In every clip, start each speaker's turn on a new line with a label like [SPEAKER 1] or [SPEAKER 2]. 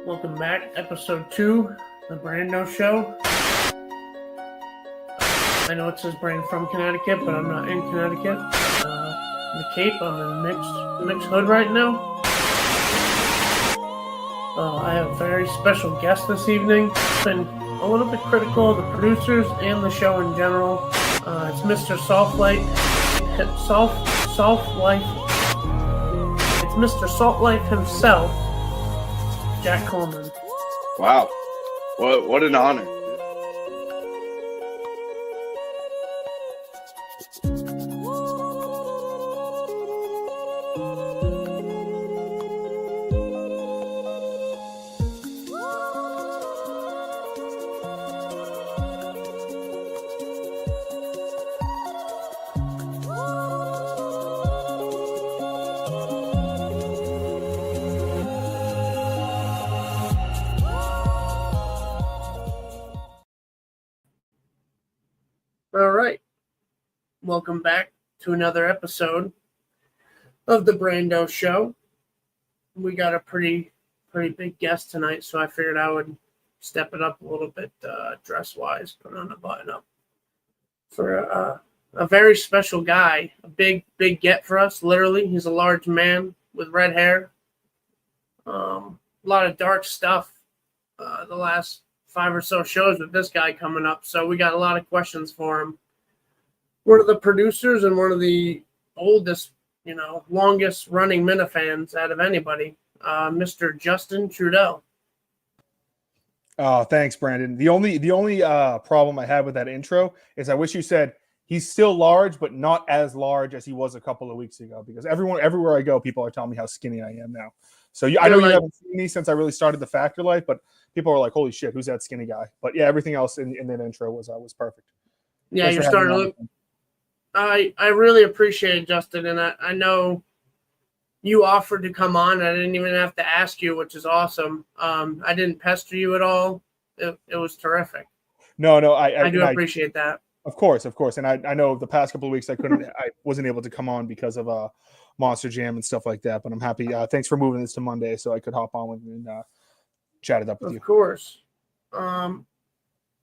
[SPEAKER 1] Welcome back, episode 2, the Brando show. I know it says Brand from Connecticut, but I'm not in Connecticut. The Cape, I'm in mixed hood right now. I have a very special guest this evening. Been a little bit critical of the producers and the show in general. It's Mr. Salt Life. It's Mr. Salt Life himself, Jack Coleman.
[SPEAKER 2] Wow. What an honor.
[SPEAKER 1] All right. Welcome back to another episode of the Brando show. We got a pretty big guest tonight, so I figured I would step it up a little bit dress-wise, put on a button-up for a very special guy, a big get for us, literally. He's a large man with red hair. A lot of dark stuff the last 5 or so shows with this guy coming up, so we got a lot of questions for him. One of the producers and one of the oldest, longest running Minifans out of anybody, Mr. Justin Trudell.
[SPEAKER 3] Oh, thanks, Brandon. The only problem I have with that intro is I wish you said he's still large, but not as large as he was a couple of weeks ago. Because everywhere I go, people are telling me how skinny I am now. So I know you haven't seen me since I really started the Factor Life, but people are like, "Holy shit, who's that skinny guy?" But yeah, everything else in that intro was perfect.
[SPEAKER 1] Yeah,
[SPEAKER 3] Thanks
[SPEAKER 1] you're
[SPEAKER 3] for
[SPEAKER 1] starting to look. I really appreciate it, Justin, and I know you offered to come on. I didn't even have to ask you, which is awesome. I didn't pester you at all. It was terrific.
[SPEAKER 3] No,
[SPEAKER 1] I do appreciate that.
[SPEAKER 3] Of course, and I know the past couple of weeks I wasn't able to come on because of Monster Jam and stuff like that. But I'm happy. Thanks for moving this to Monday so I could hop on and chat it up with you.
[SPEAKER 1] Of course.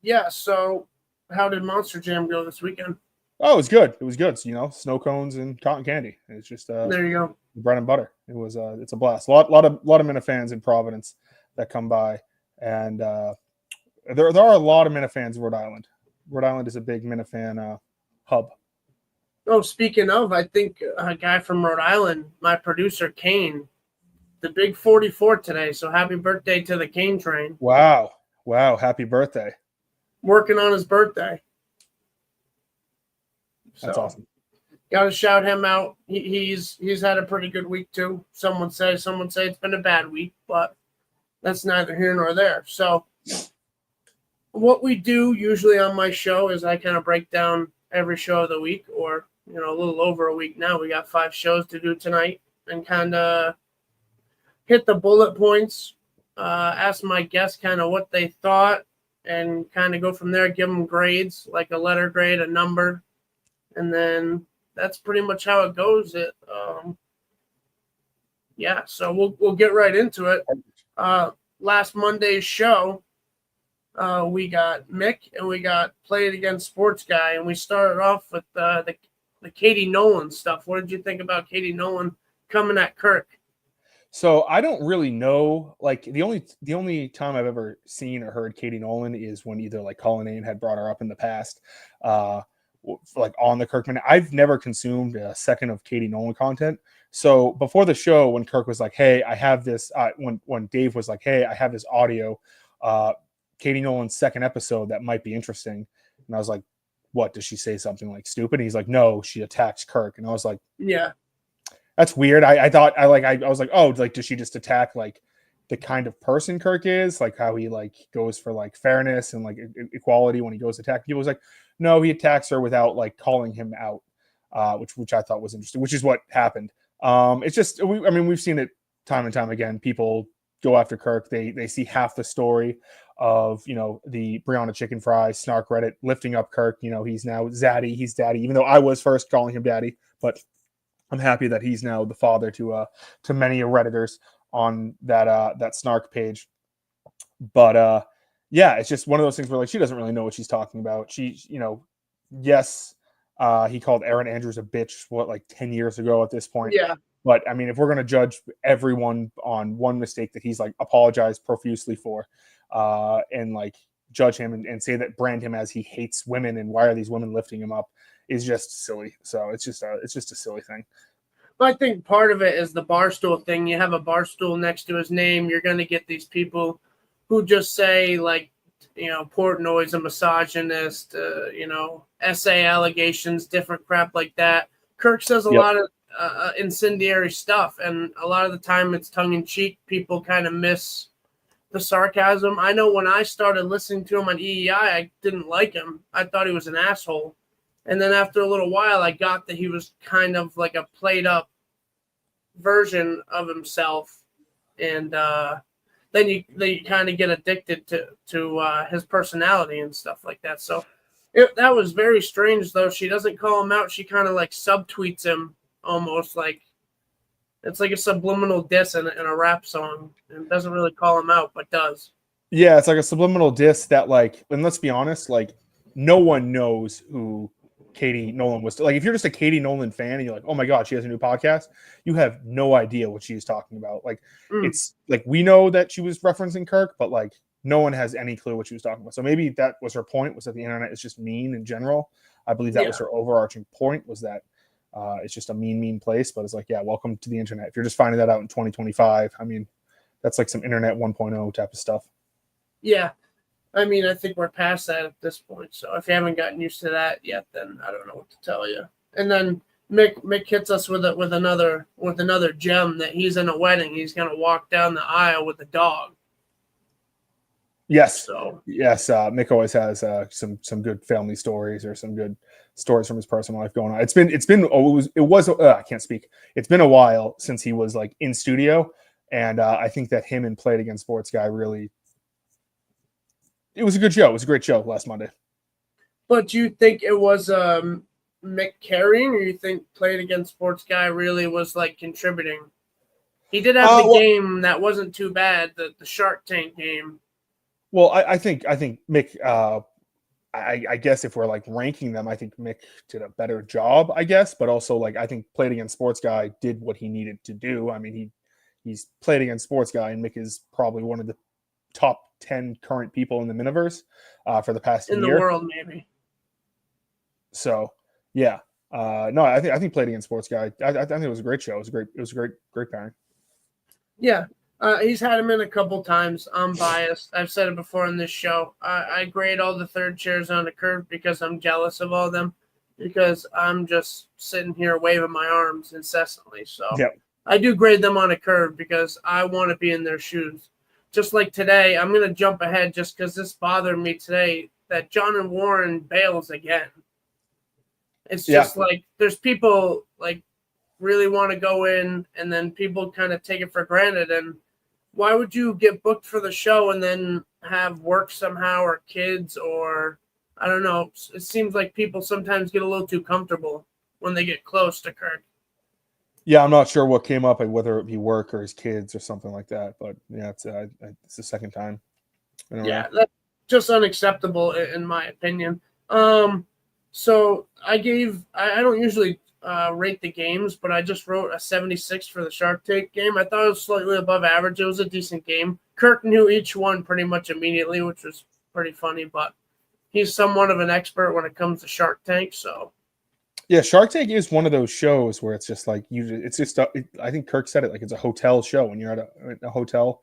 [SPEAKER 1] Yeah. So, how did Monster Jam go this weekend?
[SPEAKER 3] Oh, it was good. It was good. So, snow cones and cotton candy. It's just
[SPEAKER 1] there you go.
[SPEAKER 3] Bread and butter. It was it's a blast. A lot of Minifans in Providence that come by, and there are a lot of Minifans in Rhode Island. Rhode Island is a big Minifan hub.
[SPEAKER 1] Oh, speaking of, I think a guy from Rhode Island, my producer Kane, the big 44 today. So happy birthday to the Kane train.
[SPEAKER 3] Wow! Happy birthday.
[SPEAKER 1] Working on his birthday.
[SPEAKER 3] That's awesome.
[SPEAKER 1] Got to shout him out. He's had a pretty good week too. Some would say it's been a bad week, but that's neither here nor there. So what we do usually on my show is I kind of break down every show of the week, or a little over a week now. We got 5 shows to do tonight, and kind of hit the bullet points, ask my guests kind of what they thought, and kind of go from there, give them grades, like a letter grade, a number, and then that's pretty much how it goes. So we'll get right into it. Last Monday's show, we got Mick and we got Play It Again Sports Guy, and we started off with the Katie Nolan stuff. What did you think about Katie Nolan coming at Kirk?
[SPEAKER 3] So I don't really know. Like the only time I've ever seen or heard Katie Nolan is when either like Colin Ain had brought her up in the past, like on the Kirkman. I've never consumed a second of Katie Nolan content. So before the show, when Kirk was like, "Hey, I have this," when Dave was like, "Hey, I have this audio, Katie Nolan's second episode that might be interesting," and I was like, "What? Does she say something like stupid?" And he's like, "No, she attacks Kirk," and I was like,
[SPEAKER 1] "Yeah,
[SPEAKER 3] that's weird." I thought I was like, "Oh, like does she just attack like the kind of person Kirk is, like how he like goes for like fairness and like equality when he goes to attack people?" It was like, no, he attacks her without like calling him out, which I thought was interesting, which is what happened. It's just, we've seen it time and time again. People go after Kirk. They see half the story of, the Brianna Chicken Fry snark Reddit lifting up Kirk. He's now Zaddy. He's daddy, even though I was first calling him daddy, but I'm happy that he's now the father to many Redditors on that snark page. But yeah, it's just one of those things where like she doesn't really know what she's talking about. She, yes, he called Aaron Andrews a bitch like 10 years ago at this point.
[SPEAKER 1] Yeah.
[SPEAKER 3] But I mean, if we're gonna judge everyone on one mistake that he's like apologized profusely for, and like judge him and say that brand him as he hates women and why are these women lifting him up is just silly. So it's just a silly thing.
[SPEAKER 1] I think part of it is the Barstool thing. You have a Barstool next to his name, you're going to get these people who just say, like, Portnoy's a misogynist, essay allegations, different crap like that. Kirk says a lot of incendiary stuff, and a lot of the time it's tongue-in-cheek. People kind of miss the sarcasm. I know when I started listening to him on EEI, I didn't like him. I thought he was an asshole. And then after a little while, I got that he was kind of like a played-up version of himself, and then you kind of get addicted to his personality and stuff like that. So that was very strange, though. She doesn't call him out. She kind of like subtweets him, almost like it's like a subliminal diss in a rap song, and doesn't really call him out, but does.
[SPEAKER 3] Yeah, it's like a subliminal diss that, like, and let's be honest, like, no one knows who Katie Nolan was. Like, if you're just a Katie Nolan fan and you're like, oh my God, she has a new podcast, you have no idea what she's talking about. Like, it's like we know that she was referencing Kirk, but like no one has any clue what she was talking about. So maybe that was her point, was that the internet is just mean in general. I believe that was her overarching point, was that it's just a mean place. But it's like, yeah, welcome to the internet. If you're just finding that out in 2025, I mean, that's like some internet 1.0 type of stuff.
[SPEAKER 1] Yeah. I mean, I think we're past that at this point. So if you haven't gotten used to that yet, then I don't know what to tell you. And then Mick hits us with another gem that he's in a wedding. He's going to walk down the aisle with a dog.
[SPEAKER 3] Yes.
[SPEAKER 1] So
[SPEAKER 3] yes, Mick always has some good family stories or some good stories from his personal life going on. I can't speak. It's been a while since he was like in studio, and I think that him and Played Against Sports Guy really. It was a good show. It was a great show last Monday.
[SPEAKER 1] But do you think it was Mick carrying, or you think Played Against Sports Guy really was like contributing? He did have the game that wasn't too bad, the Shark Tank game.
[SPEAKER 3] Well, I think Mick. I guess if we're like ranking them, I think Mick did a better job, I guess. But also, like, I think Played Against Sports Guy did what he needed to do. I mean, he's Played Against Sports Guy, and Mick is probably one of the top 10 current people in the Miniverse for the past year.
[SPEAKER 1] In the world, maybe.
[SPEAKER 3] So, yeah. No, I think Played Against Sports Guy. I think it was a great show. It was a great pairing.
[SPEAKER 1] Yeah. He's had him in a couple times. I'm biased. I've said it before on this show. I grade all the third chairs on a curve because I'm jealous of all of them, because I'm just sitting here waving my arms incessantly. So I do grade them on a curve because I want to be in their shoes. Just like today, I'm going to jump ahead just because this bothered me today, that John and Warren bails again. It's just like there's people like really want to go in, and then people kind of take it for granted. And why would you get booked for the show and then have work somehow, or kids, or I don't know. It seems like people sometimes get a little too comfortable when they get close to Kirk.
[SPEAKER 3] Yeah, I'm not sure what came up, like whether it be work or his kids or something like that. But yeah, it's the second time.
[SPEAKER 1] Yeah, that's just unacceptable in my opinion. So I don't usually rate the games, but I just wrote a 76 for the Shark Tank game. I thought it was slightly above average. It was a decent game. Kirk knew each one pretty much immediately, which was pretty funny, but he's somewhat of an expert when it comes to Shark Tank, so.
[SPEAKER 3] Yeah, Shark Tank is one of those shows where it's just like I think Kirk said it, like it's a hotel show. When you're at a hotel,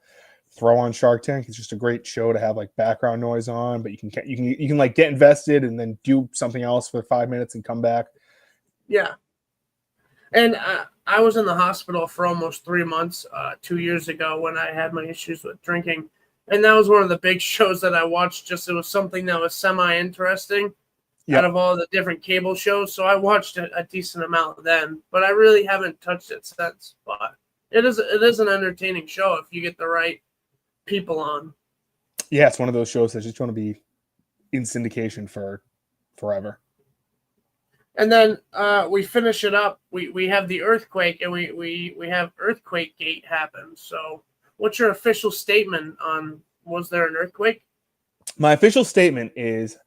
[SPEAKER 3] throw on Shark Tank. It's just a great show to have like background noise on, but you can like get invested and then do something else for 5 minutes and come back.
[SPEAKER 1] Yeah, and I was in the hospital for almost 3 months 2 years ago when I had my issues with drinking, and that was one of the big shows that I watched. Just it was something that was semi-interesting. Out of all the different cable shows. So I watched a decent amount then, but I really haven't touched it since. But it is an entertaining show if you get the right people on.
[SPEAKER 3] Yeah, it's one of those shows that's just going to be in syndication for forever.
[SPEAKER 1] And then we finish it up. We have the earthquake, and we have Earthquake Gate happen. So what's your official statement on Was there an earthquake?
[SPEAKER 3] My official statement is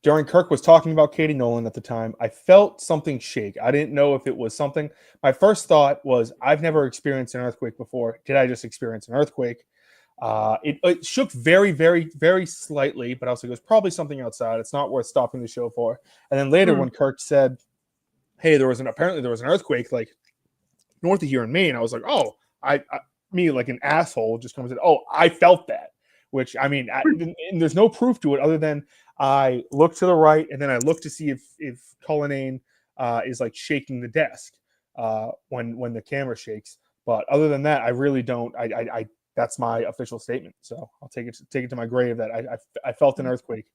[SPEAKER 3] during Kirk was talking about Katie Nolan at the time, I felt something shake. I didn't know if it was something. My first thought was, I've never experienced an earthquake before. Did I just experience an earthquake? It shook very, very, very slightly, but I was like, it was probably something outside. It's not worth stopping the show for. And then later, when Kirk said, "Hey, apparently there was an earthquake like north of here in Maine," I was like, "Oh, me like an asshole just comes in. Oh, I felt that." Which I mean, and there's no proof to it other than I look to the right and then I look to see if Cullinane is like shaking the desk when the camera shakes. But other than that, I really don't. I that's my official statement. So I'll take it to my grave that I felt an earthquake,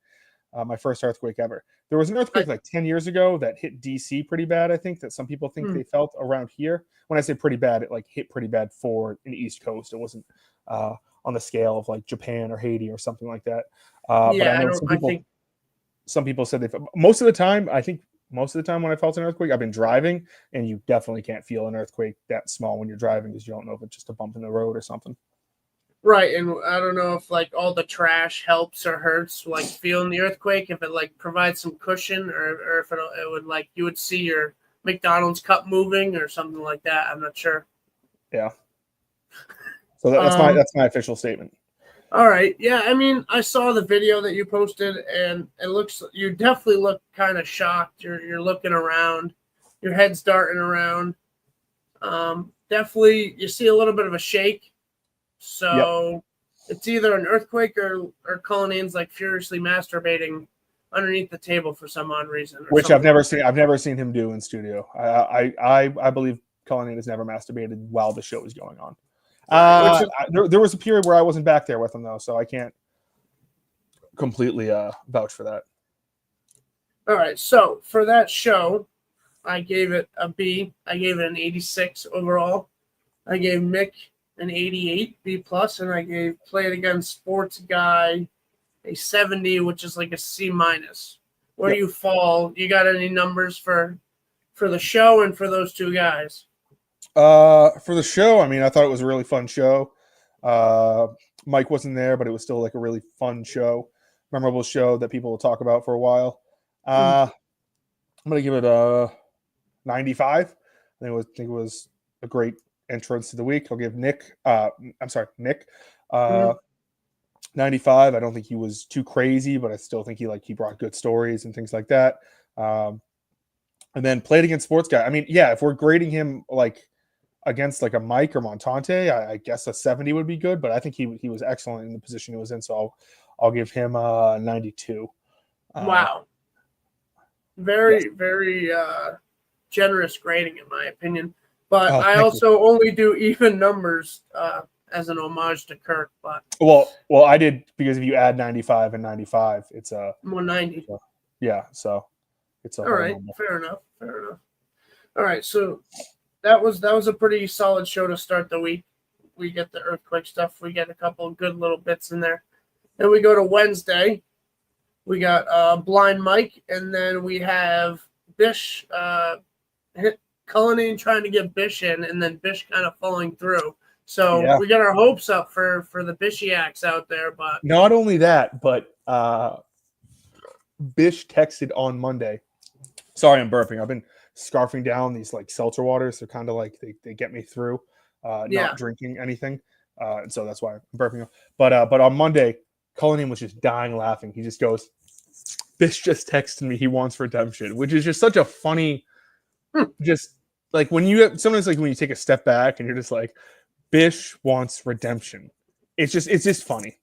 [SPEAKER 3] my first earthquake ever. There was an earthquake like 10 years ago that hit DC pretty bad. I think that some people think they felt around here. When I say pretty bad, it like hit pretty bad for an East Coast. It wasn't on the scale of like Japan or Haiti or something like that. But I know some people said most of the time when I felt an earthquake, I've been driving, and you definitely can't feel an earthquake that small when you're driving because you don't know if it's just a bump in the road or something.
[SPEAKER 1] Right, and I don't know if like all the trash helps or hurts like feeling the earthquake, if it like provides some cushion, or if it would like you would see your McDonald's cup moving or something like that. I'm not sure.
[SPEAKER 3] Yeah. So that's my official statement.
[SPEAKER 1] All right. Yeah, I mean, I saw the video that you posted, and you definitely look kind of shocked. You're looking around, your head's darting around. Definitely, you see a little bit of a shake. So It's either an earthquake or Cullinane's like furiously masturbating underneath the table for some odd reason.
[SPEAKER 3] Which I've never seen. I've never seen him do in studio. I believe Cullinane has never masturbated while the show is going on. There was a period where I wasn't back there with him though, so I can't completely vouch for that.
[SPEAKER 1] All right, so for that show, I gave it a B. I gave it an 86 overall. I gave Mick an 88 B+, and I gave Play It Again Sports Guy a 70, which is like a C-. Where do you fall? You got any numbers for the show and for those two guys?
[SPEAKER 3] For the show, I mean, I thought it was a really fun show. Mike wasn't there, but it was still like a really fun show, memorable show that people will talk about for a while. I'm gonna give it a 95. I think it was a great entrance to the week. I'll give Nick 95. I don't think he was too crazy, but I still think he brought good stories and things like that. And then Played Against Sports Guy. I mean, yeah, if we're grading him like against like a Mike or Montante, I guess a 70 would be good, but I think he was excellent in the position he was in, so I'll give him a 92.
[SPEAKER 1] Wow. Very generous grading in my opinion. But I also only do even numbers as an homage to Kirk. But
[SPEAKER 3] well, I did, because if you add 95 and 95, it's a
[SPEAKER 1] 190.
[SPEAKER 3] Yeah, so it's
[SPEAKER 1] all right. Number. Fair enough. All right, so that was a pretty solid show to start the week. We get the earthquake stuff. We get a couple of good little bits in there. Then we go to Wednesday. We got Blind Mike, and then we have Bish Cullinane trying to get Bish in, and then Bish kind of falling through. So we got our hopes up for the Bishiacs out there. But
[SPEAKER 3] not only that, but Bish texted on Monday. Sorry, I'm burping. I've been scarfing down these like seltzer waters. They're kind of like they get me through not drinking anything, and so that's why I'm burping. But on Monday, Cullinane was just dying laughing. He just goes, "Bish just texted me. He wants redemption," which is just such a funny. Just like sometimes like when you take a step back and you're just like, Bish wants redemption. It's just funny.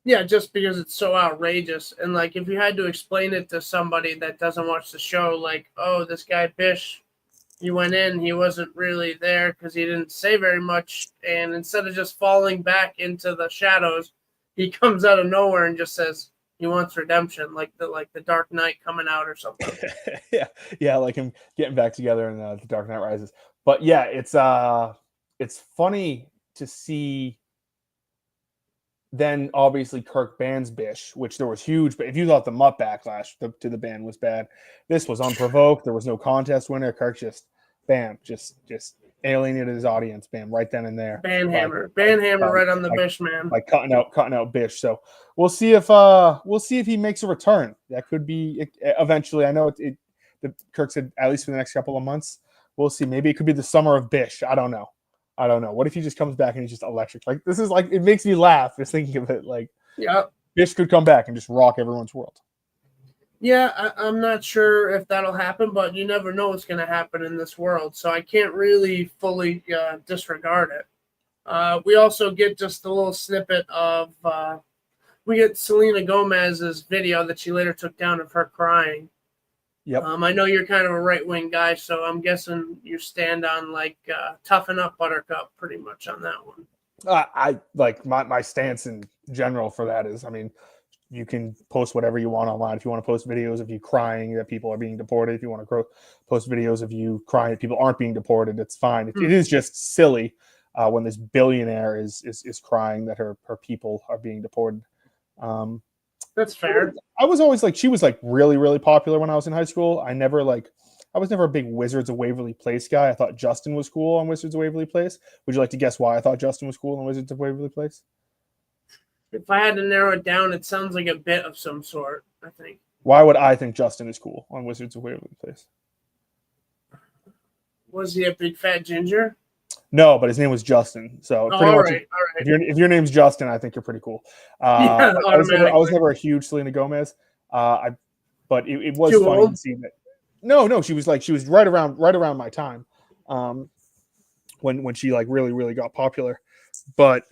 [SPEAKER 1] Yeah, just because it's so outrageous. And like if you had to explain it to somebody that doesn't watch the show, like, oh, this guy Bish, he went in, he wasn't really there because he didn't say very much, and instead of just falling back into the shadows, he comes out of nowhere and just says he wants redemption, like the Dark Knight coming out or something.
[SPEAKER 3] yeah, like him getting back together in the Dark Knight Rises. But yeah, it's funny to see. Then obviously Kirk bans Bish, which there was huge. But if you thought the Mutt backlash to the ban was bad, this was unprovoked. There was no contest winner. Kirk just bam, just alienated his audience, bam, right then and there.
[SPEAKER 1] Banhammer
[SPEAKER 3] By-
[SPEAKER 1] right on the Bish, man.
[SPEAKER 3] Like cutting out Bish. So we'll see if he makes a return. That could be eventually. I know the Kirk said at least for the next couple of months. We'll see. Maybe it could be the summer of Bish. I don't know. What if he just comes back and he's just electric? Like this is like it makes me laugh just thinking of it. Like Bish could come back and just rock everyone's world.
[SPEAKER 1] Yeah, I'm not sure if that'll happen, but you never know what's going to happen in this world, so I can't really fully disregard it. We also get just a little snippet of we get Selena Gomez's video that she later took down of her crying.
[SPEAKER 3] Yep.
[SPEAKER 1] I know you're kind of a right-wing guy, so I'm guessing you stand on like toughen up, Buttercup, pretty much on that one.
[SPEAKER 3] I like my stance in general for that is, I mean, you can post whatever you want online. If you want to post videos of you crying that people are being deported, if you want to post videos of you crying that people aren't being deported, it's fine. It is just silly when this billionaire is crying that her people are being deported.
[SPEAKER 1] That's fair.
[SPEAKER 3] I was always like, she was like really, really popular when I was in high school. I was never a big Wizards of Waverly Place guy. I thought Justin was cool on Wizards of Waverly Place. Would you like to guess why I thought Justin was cool on Wizards of Waverly Place?
[SPEAKER 1] If I had to narrow it down, it sounds like a bit of some sort, I think.
[SPEAKER 3] Why would I think Justin is cool on Wizards of Waverly Place?
[SPEAKER 1] Was he a big fat ginger?
[SPEAKER 3] No, but his name was Justin. So pretty
[SPEAKER 1] all
[SPEAKER 3] much,
[SPEAKER 1] right.
[SPEAKER 3] if your name's Justin, I think you're pretty cool.
[SPEAKER 1] Yeah,
[SPEAKER 3] I was never a huge Selena Gomez. But it was
[SPEAKER 1] Too
[SPEAKER 3] funny
[SPEAKER 1] old?
[SPEAKER 3] to see that. No, she was right around my time, when she like really got popular. But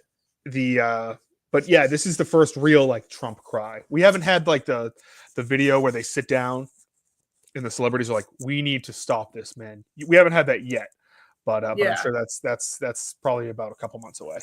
[SPEAKER 3] yeah, this is the first real like Trump cry. We haven't had like the video where they sit down and the celebrities are like, "We need to stop this, man." We haven't had that yet, but I'm sure that's probably about a couple months away.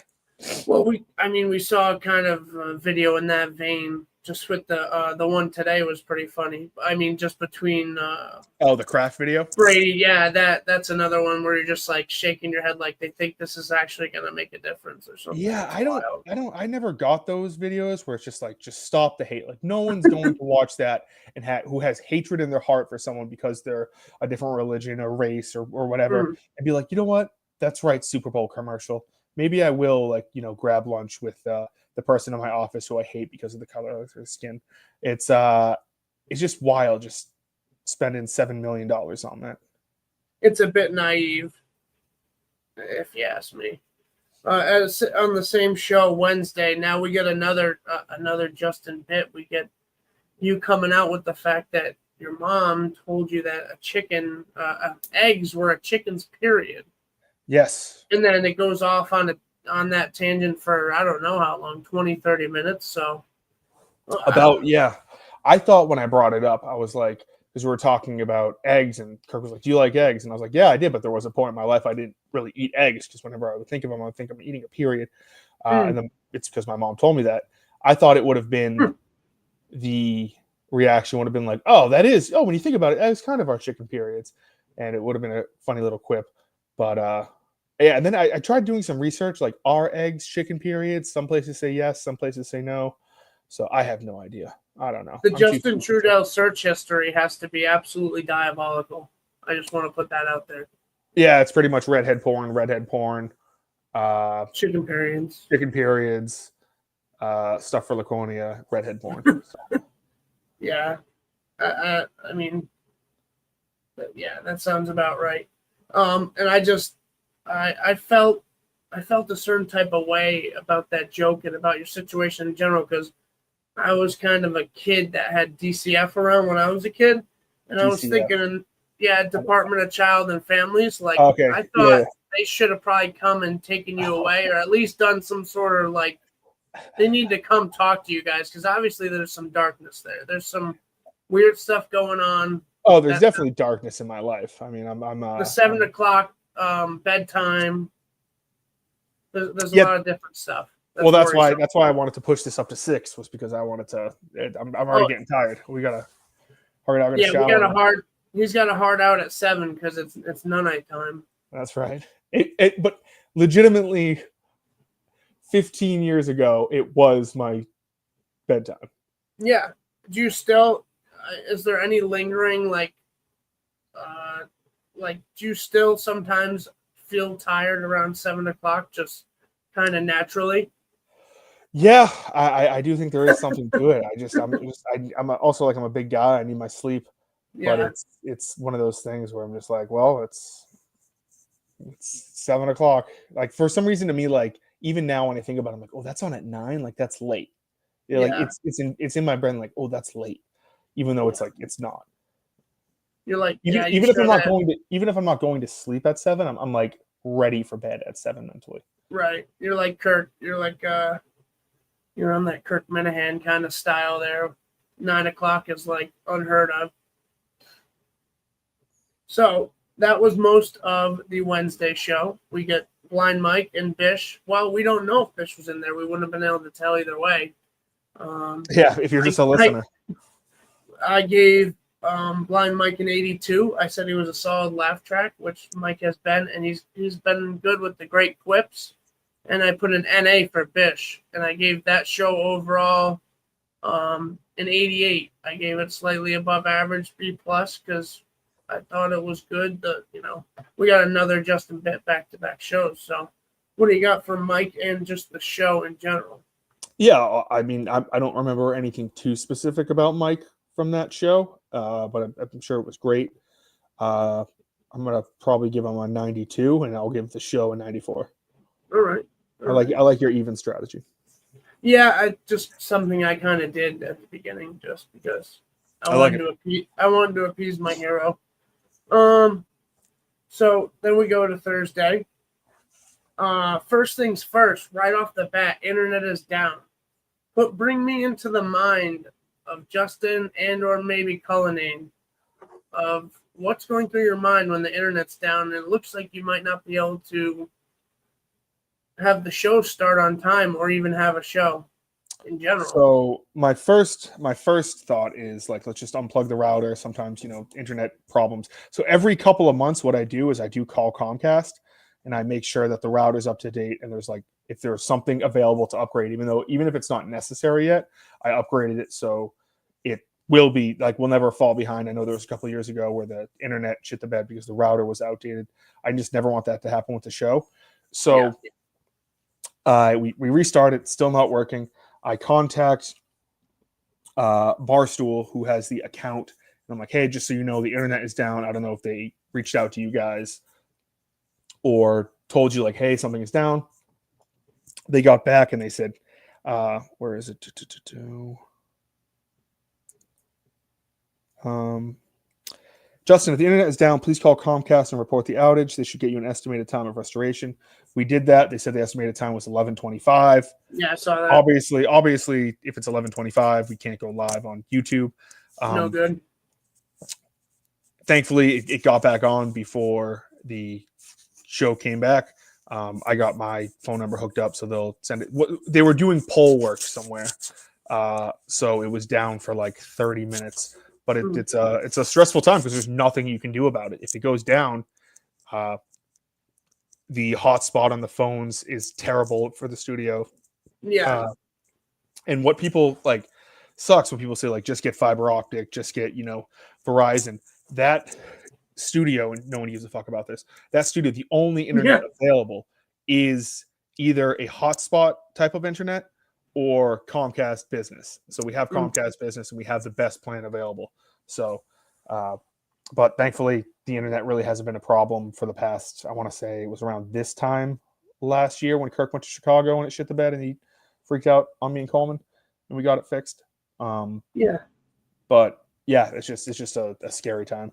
[SPEAKER 1] Well, we saw kind of a video in that vein. Just with the one today was pretty funny. I mean, just between
[SPEAKER 3] the Kraft video,
[SPEAKER 1] Brady, yeah, that's another one where you're just like shaking your head like they think this is actually going to make a difference or something.
[SPEAKER 3] Yeah, I never got those videos where it's just like, just stop the hate. Like no one's going to watch that and who has hatred in their heart for someone because they're a different religion or race or whatever, and be like, you know what? That's right, Super Bowl commercial. Maybe I will grab lunch with the person in my office who I hate because of the color of their skin. It's just wild, just spending $7 million on that.
[SPEAKER 1] It's a bit naive, if you ask me. On the same show Wednesday, now we get another Justin bit. We get you coming out with the fact that your mom told you that eggs were a chicken's period.
[SPEAKER 3] Yes.
[SPEAKER 1] And then it goes off on that tangent for I don't know how long, 20, 30 minutes. So
[SPEAKER 3] I thought when I brought it up, I was like, because we were talking about eggs, and Kirk was like, "Do you like eggs?" And I was like, "Yeah, I did." But there was a point in my life I didn't really eat eggs because whenever I would think of them, I would think I'm eating a period. And then it's because my mom told me that. I thought it would have been the reaction would have been like, "Oh, that is. Oh, when you think about it, eggs kind of are chicken periods," and it would have been a funny little quip. But yeah, and then I tried doing some research, like, are eggs chicken periods? Some places say yes, some places say no. So I have no idea. I don't know.
[SPEAKER 1] The Justin Trudell search history has to be absolutely diabolical. I just want to put that out there.
[SPEAKER 3] Yeah, it's pretty much redhead porn,
[SPEAKER 1] chicken
[SPEAKER 3] periods, stuff for Laconia, redhead porn. So.
[SPEAKER 1] Yeah, I mean, yeah, that sounds about right. And I felt a certain type of way about that joke and about your situation in general because I was kind of a kid that had DCF around when I was a kid, and I was thinking, Department of Child and Families. Like, I thought they should have probably come and taken you away, or at least done some sort of like. They need to come talk to you guys because obviously there's some darkness there. There's some weird stuff going on.
[SPEAKER 3] Oh, there's definitely darkness in my life. I mean, I'm
[SPEAKER 1] the 7 o'clock bedtime. There's a lot of different stuff.
[SPEAKER 3] That's why I wanted to push this up to 6 was because I wanted to. I'm already getting tired. We gotta hurry up.
[SPEAKER 1] Yeah, he's got a hard out at 7 because it's night time.
[SPEAKER 3] That's right. But legitimately, 15 years ago, it was my bedtime.
[SPEAKER 1] Yeah. Do you still? Is there any lingering do you still sometimes feel tired around 7 o'clock, just kind of naturally?
[SPEAKER 3] Yeah, I do think there is something to it. I'm also like I'm a big guy. I need my sleep, but
[SPEAKER 1] Yeah,
[SPEAKER 3] it's one of those things where I'm just like, well, it's 7 o'clock. Like for some reason to me, like even now when I think about it, I'm like, oh, that's on at 9. Like that's late. Yeah, like
[SPEAKER 1] yeah,
[SPEAKER 3] it's in my brain like, oh, that's late, even though it's
[SPEAKER 1] yeah.
[SPEAKER 3] like it's not.
[SPEAKER 1] You're like,
[SPEAKER 3] Even
[SPEAKER 1] yeah, you
[SPEAKER 3] even if I'm
[SPEAKER 1] should
[SPEAKER 3] not
[SPEAKER 1] have.
[SPEAKER 3] going to sleep at 7, I'm like ready for bed at 7 mentally.
[SPEAKER 1] Right. You're like Kirk. You're like you're on that Kirk Minahan kind of style there. 9 o'clock is like unheard of. So that was most of the Wednesday show. We get Blind Mike and Bish. Well, we don't know if Bish was in there. We wouldn't have been able to tell either way.
[SPEAKER 3] Yeah, if you're just a listener.
[SPEAKER 1] I gave Blind Mike an 82. I said he was a solid laugh track, which Mike has been, and he's been good with the great quips. And I put an NA for Bish, and I gave that show overall an 88. I gave it slightly above average, B plus, because I thought it was good. We got another Justin Bit back-to-back shows. So, what do you got for Mike and just the show in general?
[SPEAKER 3] Yeah, I mean, I don't remember anything too specific about Mike from that show, but I'm sure it was great. Uh, I'm gonna probably give him a 92, and I'll give the show a 94.
[SPEAKER 1] All right.
[SPEAKER 3] I like your even strategy.
[SPEAKER 1] Yeah, just something I kind of did at the beginning, just because
[SPEAKER 3] I like it.
[SPEAKER 1] I wanted to appease my hero. So then we go to Thursday. First things first, right off the bat, internet is down. But bring me into the mind of Justin and or maybe Cullinane of what's going through your mind when the internet's down and it looks like you might not be able to have the show start on time or even have a show in general.
[SPEAKER 3] So my first thought is like, let's just unplug the router. Sometimes, internet problems. So every couple of months, what I do is I do call Comcast and I make sure that the router's up to date. And there's like, if there's something available to upgrade, even if it's not necessary yet, I upgraded it. So it will be like, we'll never fall behind. I know there was a couple of years ago where the internet shit the bed because the router was outdated. I just never want that to happen with the show. So we restart it, still not working. I contact Barstool, who has the account, and I'm like, hey, just so you know, the internet is down. I don't know if they reached out to you guys or told you like, hey, something is down. They got back and they said, where is it? Justin, if the internet is down, please call Comcast and report the outage. They should get you an estimated time of restoration. We did that. They said the estimated time was 11:25.
[SPEAKER 1] Yeah, I saw that.
[SPEAKER 3] Obviously, if it's 11:25, we can't go live on YouTube.
[SPEAKER 1] No good.
[SPEAKER 3] Thankfully, it got back on before the show came back. I got my phone number hooked up, so they'll send it. They were doing poll work somewhere, so it was down for like 30 minutes. But it's a stressful time because there's nothing you can do about it. If it goes down, the hotspot on the phones is terrible for the studio.
[SPEAKER 1] Yeah.
[SPEAKER 3] And what people like sucks when people say like just get fiber optic, just get Verizon. That studio, and no one gives a fuck about this. That studio, the only internet available is either a hotspot type of internet or Comcast Business. So we have Comcast Business and we have the best plan available. So, but thankfully the internet really hasn't been a problem for the past, I want to say it was around this time last year when Kirk went to Chicago and it shit the bed and he freaked out on me and Coleman and we got it fixed. But yeah, it's just a scary time.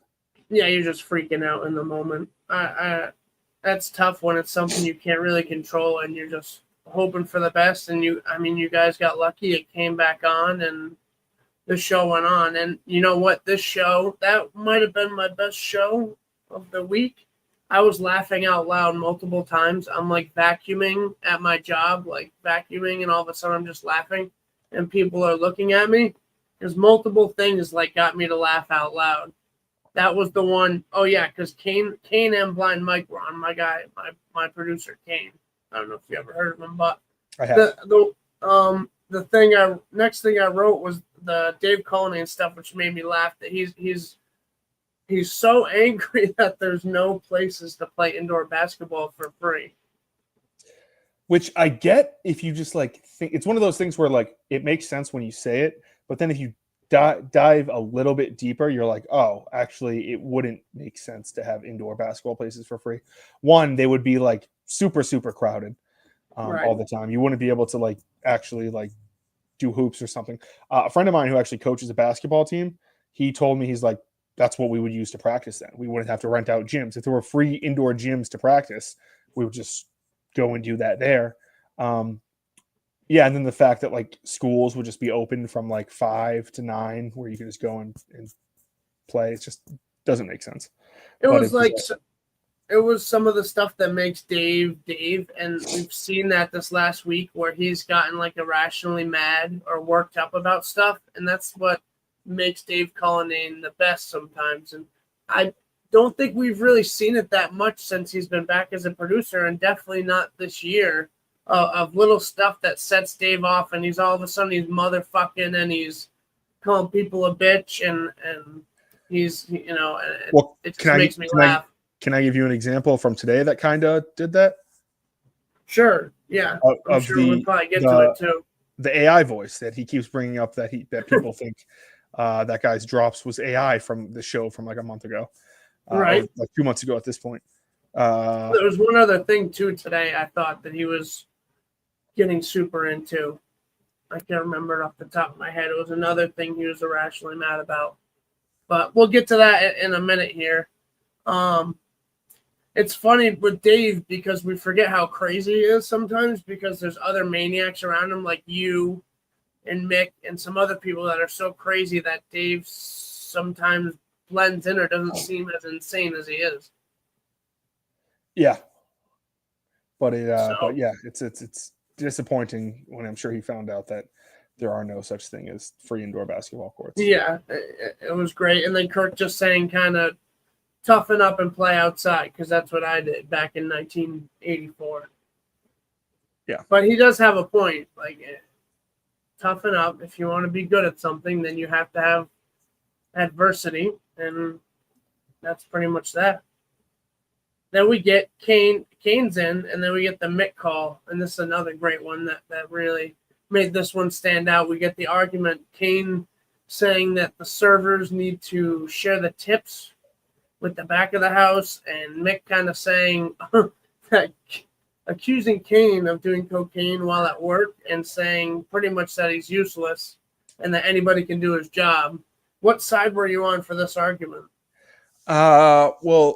[SPEAKER 1] Yeah, you're just freaking out in the moment. That's tough when it's something you can't really control and you're just hoping for the best. And you guys got lucky. It came back on and the show went on. And you know what? This show, that might have been my best show of the week. I was laughing out loud multiple times. I'm like vacuuming at my job, like vacuuming, and all of a sudden I'm just laughing and people are looking at me. There's multiple things like got me to laugh out loud. That was the one. Oh yeah, because Kane and Blind Mike were on. My guy, my producer Kane. I don't know if you ever heard of him, but
[SPEAKER 3] I have.
[SPEAKER 1] Next thing I wrote was the Dave Cullinane stuff, which made me laugh. That he's he's so angry that there's no places to play indoor basketball for free.
[SPEAKER 3] Which I get if you just like think it's one of those things where like it makes sense when you say it, but then if you dive a little bit deeper, you're like, oh, actually, it wouldn't make sense to have indoor basketball places for free. One, they would be like super, super crowded all the time. You wouldn't be able to like actually like do hoops or something. A friend of mine who actually coaches a basketball team, he told me he's like, that's what we would use to practice then. We wouldn't have to rent out gyms. If there were free indoor gyms to practice, we would just go and do that there. Yeah, and then the fact that like schools would just be open from like 5 to 9 where you can just go and play, it just doesn't make sense.
[SPEAKER 1] It was like it was some of the stuff that makes Dave, and we've seen that this last week where he's gotten like irrationally mad or worked up about stuff, and that's what makes Dave Cullinane the best sometimes. And I don't think we've really seen it that much since he's been back as a producer, and definitely not this year, of little stuff that sets Dave off, and he's all of a sudden he's motherfucking and he's calling people a bitch, and he's, you know, it just makes me laugh.
[SPEAKER 3] Can I give you an example from today that kind of did that?
[SPEAKER 1] Sure. Yeah. I'm sure we'll probably get to it too.
[SPEAKER 3] The AI voice that he keeps bringing up that people think that guy's drops was AI from the show from like a month ago.
[SPEAKER 1] Right.
[SPEAKER 3] Like 2 months ago at this point.
[SPEAKER 1] There was one other thing too today I thought that he was getting super into. I can't remember it off the top of my head. It was another thing he was irrationally mad about. But we'll get to that in a minute here. It's funny with Dave because we forget how crazy he is sometimes because there's other maniacs around him like you and Mick and some other people that are so crazy that Dave sometimes blends in or doesn't seem as insane as he is.
[SPEAKER 3] Yeah. But yeah, it's disappointing when I'm sure he found out that there are no such thing as free indoor basketball courts.
[SPEAKER 1] Yeah, it was great. And then Kirk just saying kind of toughen up and play outside because that's what I did back in 1984.
[SPEAKER 3] Yeah.
[SPEAKER 1] But he does have a point. Like, toughen up. If you want to be good at something, then you have to have adversity. And that's pretty much that. Then we get Kane's in, and then we get the Mick call. And this is another great one that really made this one stand out. We get the argument, Kane saying that the servers need to share the tips with the back of the house, and Mick kind of saying that accusing Kane of doing cocaine while at work and saying pretty much that he's useless and that anybody can do his job. What side were you on for this argument?
[SPEAKER 3] Well,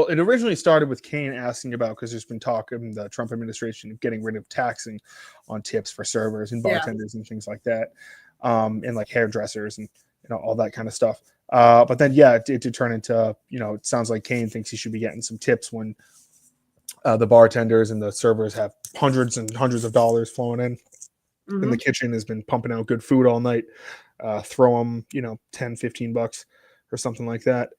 [SPEAKER 3] it originally started with Kane asking about, because there's been talk in the Trump administration of getting rid of taxing on tips for servers and bartenders and things like that, and like hairdressers and all that kind of stuff. But then, yeah, it did turn into, it sounds like Kane thinks he should be getting some tips when the bartenders and the servers have hundreds and hundreds of dollars flowing in. Mm-hmm. And the kitchen has been pumping out good food all night. Throw them, $10-15 or something like that.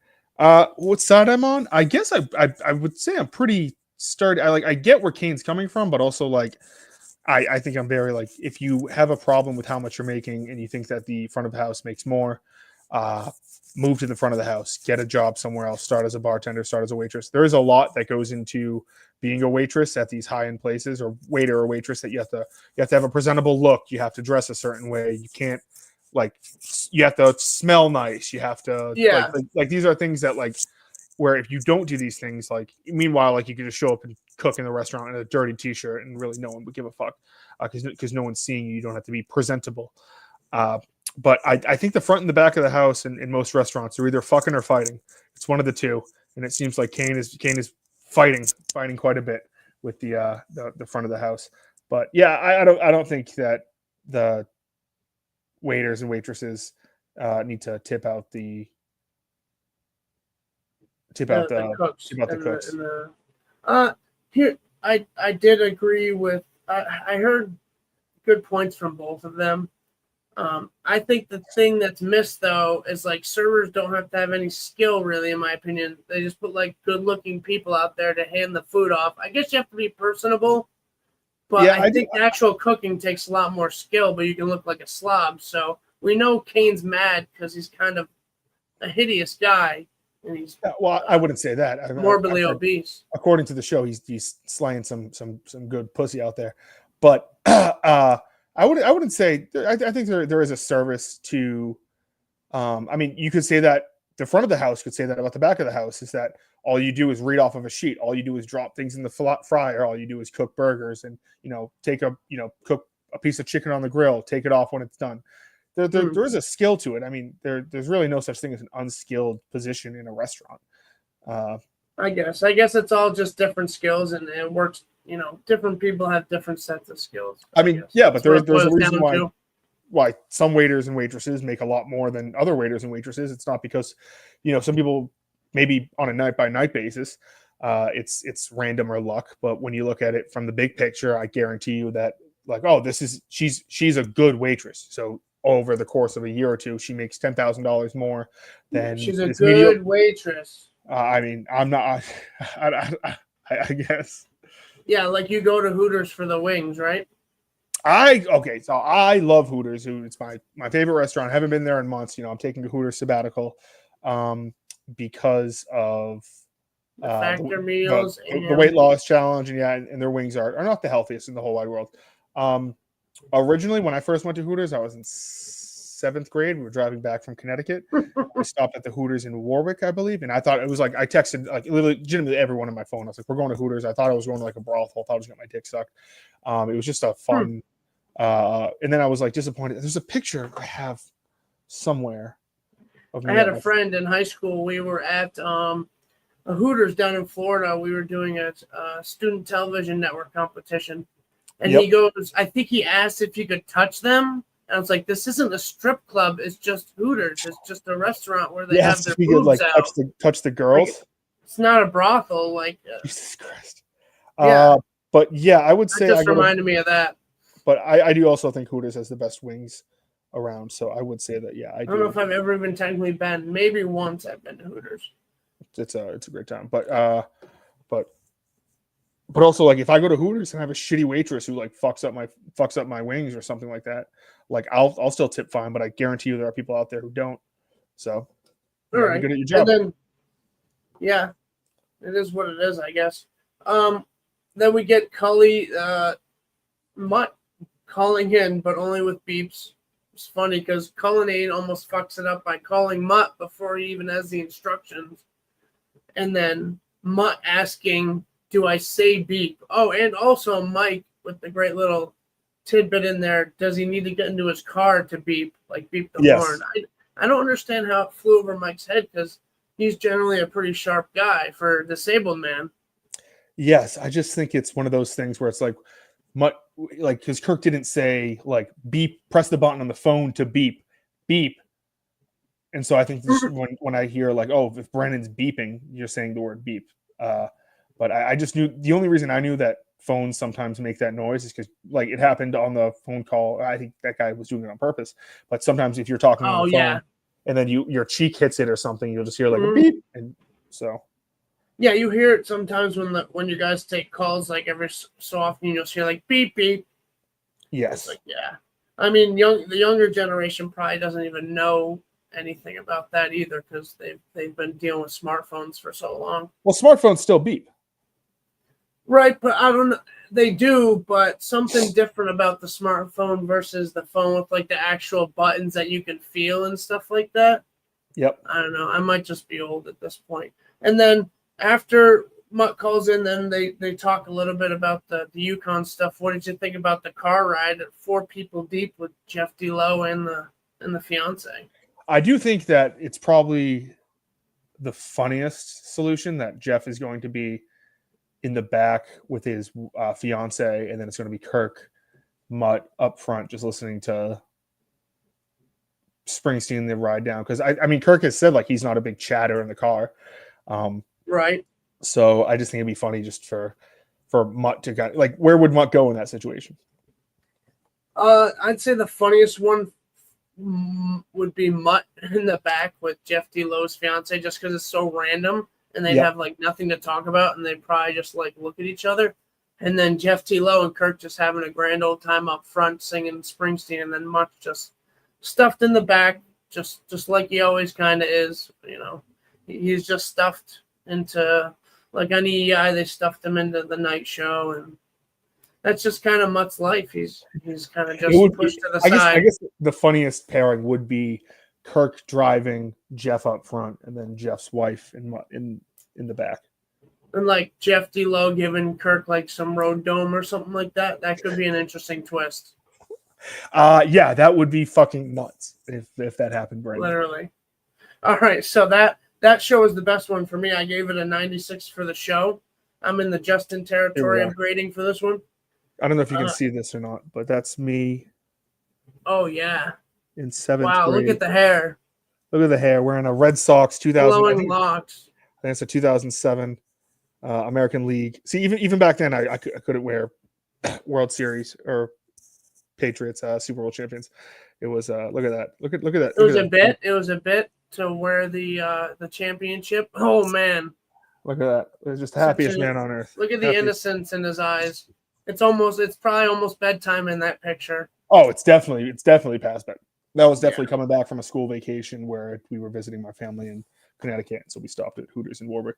[SPEAKER 3] What side I'm on? I guess I would say I'm pretty sturdy. I get where Kane's coming from, but also like I think I'm very like, if you have a problem with how much you're making and you think that the front of the house makes more, move to the front of the house, get a job somewhere else, start as a bartender, start as a waitress. There is a lot that goes into being a waitress at these high-end places, or waiter or waitress, that you have to have a presentable look. You have to dress a certain way. You can't you have to smell nice. You have to like these are things that like, where if you don't do these things, like meanwhile, like you can just show up and cook in the restaurant in a dirty t-shirt and really no one would give a fuck because no one's seeing you. You don't have to be presentable. But I think the front and the back of the house in most restaurants are either fucking or fighting. It's one of the two, and it seems like Kane is fighting quite a bit with the front of the house. But yeah, I don't think that the waiters and waitresses need to tip out the cooks.
[SPEAKER 1] Here I did agree with. I heard good points from both of them. I think the thing that's missed though is like servers don't have to have any skill really, in my opinion. They just put like good-looking people out there to hand the food off. I guess you have to be personable, but yeah, I think actual cooking takes a lot more skill. But you can look like a slob. So we know Kane's mad because he's kind of a hideous guy, and he's
[SPEAKER 3] Well, I wouldn't say that.
[SPEAKER 1] morbidly obese.
[SPEAKER 3] According to the show, he's slaying some good pussy out there. But I wouldn't say. I think there is a service to. I mean, you could say that the front of the house could say that about the back of the house, is that all you do is read off of a sheet. All you do is drop things in the fryer. All you do is cook burgers and, cook a piece of chicken on the grill, take it off when it's done. There is a skill to it. I mean, there's really no such thing as an unskilled position in a restaurant.
[SPEAKER 1] I guess it's all just different skills, and it works. Different people have different sets of skills.
[SPEAKER 3] I mean, yeah, but there's a reason why some waiters and waitresses make a lot more than other waiters and waitresses. It's not because, some people maybe on a night by night basis, it's random or luck. But when you look at it from the big picture, I guarantee you that she's a good waitress. So over the course of a year or two, she makes $10,000 more than
[SPEAKER 1] she's a good waitress.
[SPEAKER 3] I mean, I'm not. I guess.
[SPEAKER 1] Yeah, like you go to Hooters for the wings, right?
[SPEAKER 3] So I love Hooters. It's my favorite restaurant. I haven't been there in months. I'm taking a Hooters sabbatical because of
[SPEAKER 1] the factor meals,
[SPEAKER 3] the weight loss challenge, and their wings are not the healthiest in the whole wide world. Originally, when I first went to Hooters, I was in 7th grade. We were driving back from Connecticut. We stopped at the Hooters in Warwick, I believe, and I thought it was like I texted like legitimately everyone on my phone. I was like, "We're going to Hooters." I thought I was going to like a brothel. I thought I was getting my dick sucked. It was just a fun. And then I was like disappointed. There's a picture I have somewhere.
[SPEAKER 1] I had a friend in high school. We were at a Hooters down in Florida. We were doing a student television network competition. And he goes, I think he asked if you could touch them. And I was like, this isn't a strip club. It's just Hooters. It's just a restaurant where they have their boobs out.
[SPEAKER 3] Touch the girls.
[SPEAKER 1] Like, it's not a brothel.
[SPEAKER 3] Jesus Christ. Yeah. But yeah, I would say.
[SPEAKER 1] That just reminded me of that.
[SPEAKER 3] But I do also think Hooters has the best wings around. So I would say that, yeah. I
[SPEAKER 1] don't know if I've ever even technically been. Maybe once I've been to Hooters.
[SPEAKER 3] It's a great time. But also, like, if I go to Hooters and I have a shitty waitress who like fucks up my wings or something like that, like I'll still tip fine, but I guarantee you there are people out there who don't. So
[SPEAKER 1] all right,
[SPEAKER 3] good at your job.
[SPEAKER 1] And then, yeah, it is what it is, I guess. Then we get Cully Mutt calling in, but only with beeps. It's funny because Cullinane almost fucks it up by calling Mutt before he even has the instructions. And then Mutt asking, do I say beep? Oh, and also Mike with the great little tidbit in there. Does he need to get into his car to beep the horn? I don't understand how it flew over Mike's head because he's generally a pretty sharp guy for a disabled man.
[SPEAKER 3] Yes, I just think it's one of those things where it's like, because Kirk didn't say like beep, press the button on the phone to beep, and so I think when I hear like, oh, if Brandon's beeping, you're saying the word beep. But I just knew the only reason I knew that phones sometimes make that noise is because like it happened on the phone call. I think that guy was doing it on purpose. But sometimes if you're talking on the phone and then your cheek hits it or something, you'll just hear like a beep, and so.
[SPEAKER 1] Yeah, you hear it sometimes when you guys take calls, like every so often you'll hear like beep beep.
[SPEAKER 3] Yes.
[SPEAKER 1] Like, yeah. I mean, the younger generation probably doesn't even know anything about that either because they've been dealing with smartphones for so long.
[SPEAKER 3] Well, smartphones still beep.
[SPEAKER 1] Right, but I don't know. They do, but something different about the smartphone versus the phone with like the actual buttons that you can feel and stuff like that.
[SPEAKER 3] Yep.
[SPEAKER 1] I don't know. I might just be old at this point. And then after Mutt calls in, then they talk a little bit about the Yukon stuff. What did you think about the car ride at 4 people deep with Jeff D'Lo and the fiance?
[SPEAKER 3] I do think that it's probably the funniest solution that Jeff is going to be in the back with his fiance, and then it's going to be Kirk Mutt up front just listening to Springsteen the ride down. Because I mean, Kirk has said like he's not a big chatter in the car.
[SPEAKER 1] Right.
[SPEAKER 3] So I just think it'd be funny just for Mutt to get like, where would Mutt go in that situation?
[SPEAKER 1] I'd say the funniest one would be Mutt in the back with Jeff D'Lo's fiance, just because it's so random and they'd have like nothing to talk about and they'd probably just like look at each other. And then Jeff D'Lo and Kirk just having a grand old time up front singing Springsteen, and then Mutt just stuffed in the back, just like he always kind of is. He's just stuffed into, like on EEI, they stuffed him into the night show, and that's just kind of Mutt's life. He's kind of just pushed to the side.
[SPEAKER 3] I guess the funniest pairing would be Kirk driving, Jeff up front, and then Jeff's wife in the back.
[SPEAKER 1] And like Jeff D-Lo giving Kirk like some road dome or something like that. That could be an interesting twist.
[SPEAKER 3] Yeah, that would be fucking nuts if that happened, Brandon.
[SPEAKER 1] Literally. All right, so that show is the best one for me. I gave it a 96 for the show. I'm in the Justin territory of grading for this one.
[SPEAKER 3] I don't know if you can see this or not, but that's me.
[SPEAKER 1] Oh yeah.
[SPEAKER 3] In 7th grade.
[SPEAKER 1] Wow, look at the hair.
[SPEAKER 3] Look at the hair. Wearing a Red Sox 2000.
[SPEAKER 1] Flowing locks.
[SPEAKER 3] I think it's a 2007 American League. See, even back then, I couldn't wear World Series or Patriots Super Bowl champions. It was look at that. Look at that.
[SPEAKER 1] It was a bit to wear the championship. Oh man.
[SPEAKER 3] Look at that. It was just the happiest man on earth.
[SPEAKER 1] Look at the innocence in his eyes. It's probably almost bedtime in that picture.
[SPEAKER 3] Oh, it's definitely past that. That was definitely coming back from a school vacation where we were visiting my family in Connecticut, so we stopped at Hooters in Warwick.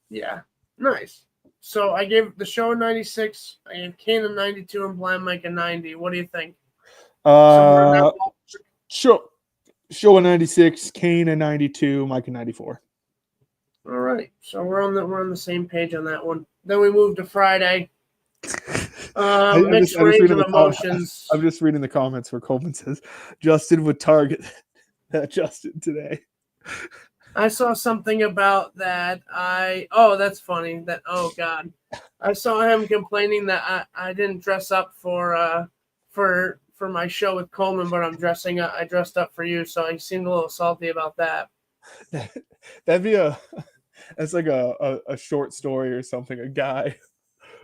[SPEAKER 1] Yeah, nice. So I gave the show a 96. I gave Kane a 92 and Blind Mike a 90. What do you think?
[SPEAKER 3] Show a 96, Kane a 92, Mike a 94.
[SPEAKER 1] All right, so we're on the same page on that one. Then we move to Friday. Mixed range of emotions.
[SPEAKER 3] I'm just reading the comments where Coleman says Justin would target that Justin today.
[SPEAKER 1] I saw something about that. That's funny. God, I saw him complaining that I didn't dress up for my show with Coleman, but I dressed up for you, so I seemed a little salty about that.
[SPEAKER 3] That'd be that's like a short story or something. A guy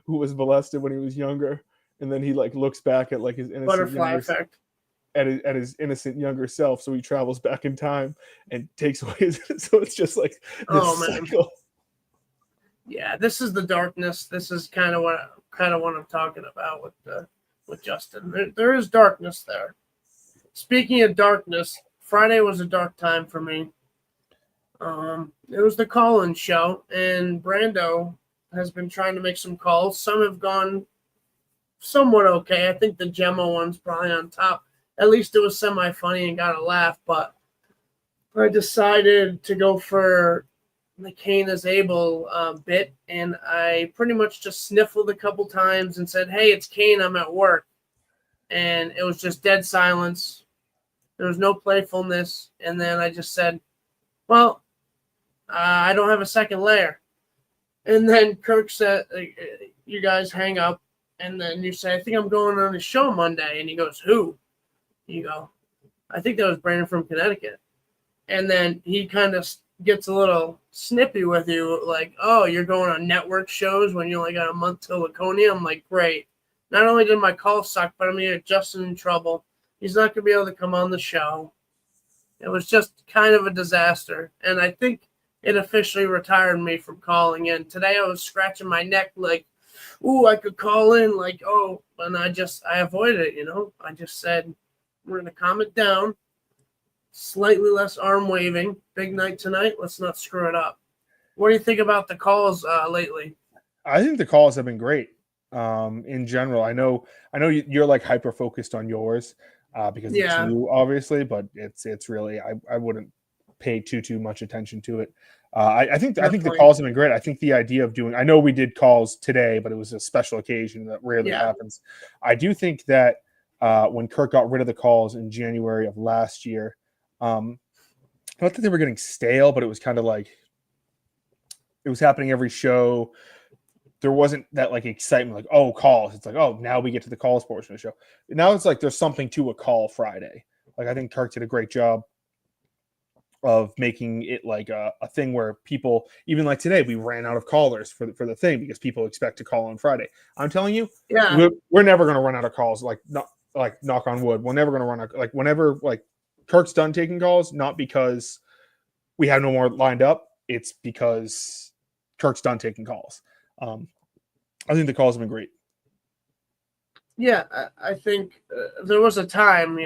[SPEAKER 3] who was molested when he was younger, and then he like looks back at like his innocent
[SPEAKER 1] butterfly effect
[SPEAKER 3] at his innocent younger self. So he travels back in time and takes away his. So it's just like this cycle.
[SPEAKER 1] Yeah, this is the darkness. This is kind of what I'm talking about with Justin. There is darkness there. Speaking of darkness, Friday was a dark time for me. It was the call-in show, and Brando has been trying to make some calls. Some have gone somewhat okay. I think the Gemma one's probably on top. At least it was semi-funny and got a laugh, but I decided to go for the Kane is able bit, and I pretty much just sniffled a couple times and said, "Hey, it's Kane, I'm at work." And it was just dead silence. There was no playfulness. And then I just said, well, I don't have a second layer. And then Kirk said, you guys hang up. And then you say, I think I'm going on a show Monday. And he goes, who? You go, I think that was Brandon from Connecticut. And then he kind of gets a little snippy with you, like, oh, you're going on network shows when you only got a month till Laconia? I'm like, great. Not only did my call suck, but I'm going to get Justin in trouble. He's not going to be able to come on the show. It was just kind of a disaster. And I think it officially retired me from calling in. Today I was scratching my neck like, ooh, I could call in. Like, oh, and I avoided it, I just said, we're going to calm it down. Slightly less arm waving. Big night tonight. Let's not screw it up. What do you think about the calls lately?
[SPEAKER 3] I think the calls have been great. In general, I know you're like hyper focused on yours because it's you, obviously, but it's really I wouldn't pay too much attention to it. I think the calls have been great. I think the idea of doing, I know we did calls today, but it was a special occasion that rarely happens. I do think that when Kirk got rid of the calls in January of last year, not that they were getting stale, but it was kind of like it was happening every show. There wasn't that like excitement, like, oh, calls. It's like, oh, now we get to the calls portion of the show. Now it's like there's something to a call Friday. Like I think Kirk did a great job of making it like a thing where people, even like today, we ran out of callers for the thing because people expect to call on Friday. I'm telling you, we're never going to run out of calls. Like knock on wood, we're never going to run out. Like whenever like Kirk's done taking calls, not because we have no more lined up. It's because Kirk's done taking calls. I think the calls have been great.
[SPEAKER 1] Yeah, I think there was a time,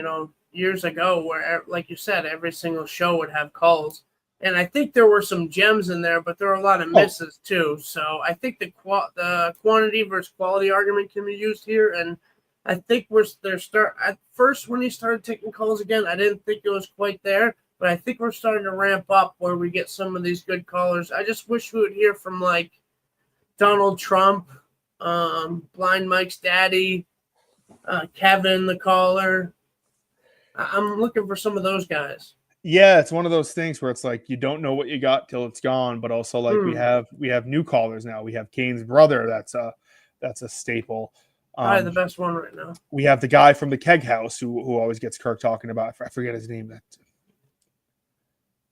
[SPEAKER 1] years ago where, like you said, every single show would have calls. And I think there were some gems in there, but there were a lot of misses too. So I think the quantity versus quality argument can be used here. And I think at first when he started taking calls again, I didn't think it was quite there, but I think we're starting to ramp up where we get some of these good callers. I just wish we would hear from like Donald Trump, Blind Mike's daddy, Kevin the caller. I'm looking for some of those guys.
[SPEAKER 3] Yeah, it's one of those things where it's like you don't know what you got till it's gone, but also like we have new callers now. We have Kane's brother, that's a staple.
[SPEAKER 1] Probably the best one right now.
[SPEAKER 3] We have the guy from the Keg House who always gets Kirk talking about. I forget his name. That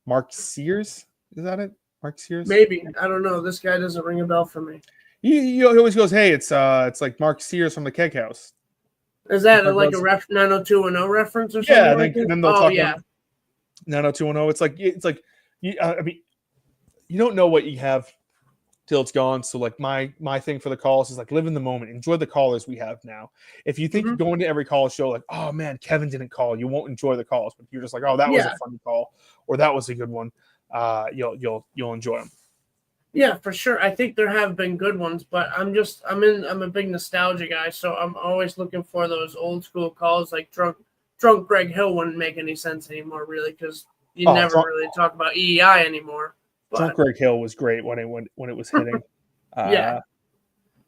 [SPEAKER 3] Mark Sears, is that it? Mark Sears?
[SPEAKER 1] Maybe, I don't know. This guy doesn't ring a bell for me.
[SPEAKER 3] He always goes, "Hey, it's like Mark Sears from the Keg House."
[SPEAKER 1] Is that like a 90210 reference or something?
[SPEAKER 3] Yeah,
[SPEAKER 1] like
[SPEAKER 3] then they'll talk
[SPEAKER 1] yeah.
[SPEAKER 3] about 90210. It's like I mean, you don't know what you have till it's gone. So like my thing for the calls is like live in the moment, enjoy the callers we have now. If you think you're going to every call show like, oh man, Kevin didn't call, you won't enjoy the calls. But you're just like, oh, that was a funny call, or that was a good one. You'll enjoy them. Yeah,
[SPEAKER 1] for sure. I think there have been good ones, but I'm a big nostalgia guy, so I'm always looking for those old school calls. Like drunk Greg Hill wouldn't make any sense anymore, really, because you never really talk about EEI anymore. But
[SPEAKER 3] drunk Greg Hill was great when it was hitting.
[SPEAKER 1] Yeah.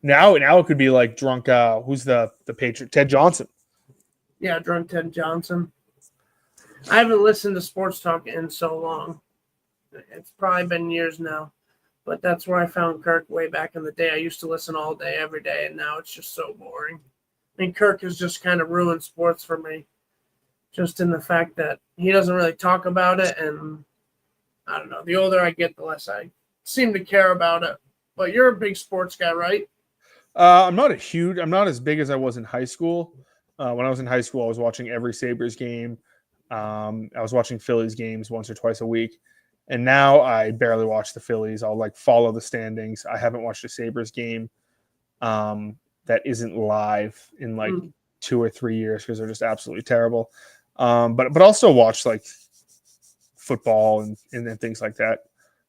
[SPEAKER 3] Now it could be like drunk. Who's the Patriot? Ted Johnson.
[SPEAKER 1] Yeah, drunk Ted Johnson. I haven't listened to sports talk in so long. It's probably been years now. But that's where I found Kirk way back in the day. I used to listen all day, every day, and now it's just so boring. I mean, Kirk has just kind of ruined sports for me, just in the fact that he doesn't really talk about it, and I don't know. The older I get, the less I seem to care about it. But you're a big sports guy, right?
[SPEAKER 3] I'm not as big as I was in high school. When I was in high school, I was watching every Sabres game. I was watching Phillies games once or twice a week. And now I barely watch the Phillies. I'll like follow the standings. I haven't watched a Sabres game that isn't live in like 2 or 3 years because they're just absolutely terrible. But I'll still watch like football and things like that.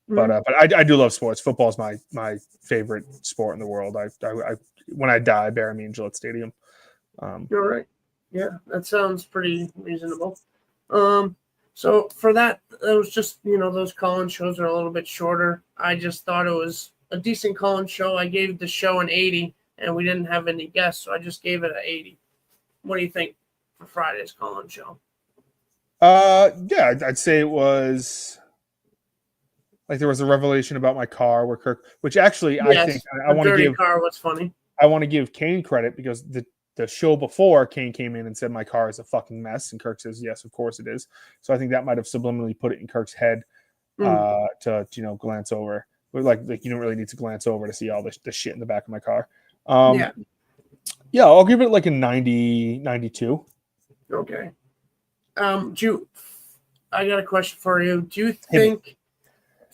[SPEAKER 3] But I do love sports. Football is my favorite sport in the world. I when I die, bury me in Gillette Stadium.
[SPEAKER 1] You're right. Yeah, that sounds pretty reasonable. So for that, it was just, those call-in shows are a little bit shorter. I just thought it was a decent call-in show. I gave the show an 80, and we didn't have any guests, so I just gave it an 80. What do you think for Friday's call-in show?
[SPEAKER 3] Yeah, I'd say it was like there was a revelation about my car where Kirk, which actually I think I want to give
[SPEAKER 1] car was funny.
[SPEAKER 3] I want to give Kane credit because the show before Kane came in and said my car is a fucking mess, and Kirk says yes, of course it is. So I think that might have subliminally put it in Kirk's head to glance over. But like you don't really need to glance over to see all the shit in the back of my car. Yeah, I'll give it like a 90, 92.
[SPEAKER 1] Okay. I got a question for you. Do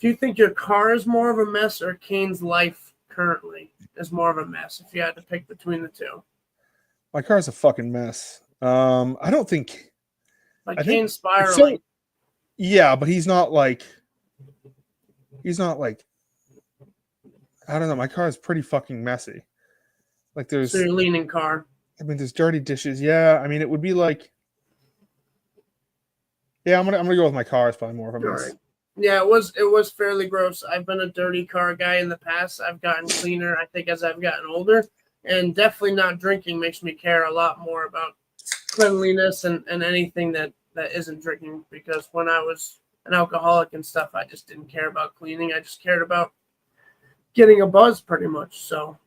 [SPEAKER 1] you think your car is more of a mess, or Kane's life currently is more of a mess if you had to pick between the two?
[SPEAKER 3] My car's a fucking mess. I don't think.
[SPEAKER 1] Like Kane's spiraling.
[SPEAKER 3] Yeah, but he's not like. I don't know. My car is pretty fucking messy. Like there's.
[SPEAKER 1] So you're leaning car.
[SPEAKER 3] I mean, there's dirty dishes. Yeah, I mean, it would be like. Yeah, I'm gonna go with my car. It's probably more of a mess.
[SPEAKER 1] Right. Yeah, it was fairly gross. I've been a dirty car guy in the past. I've gotten cleaner, I think, as I've gotten older. And definitely not drinking makes me care a lot more about cleanliness and anything that isn't drinking. Because when I was an alcoholic and stuff, I just didn't care about cleaning. I just cared about getting a buzz pretty much. So,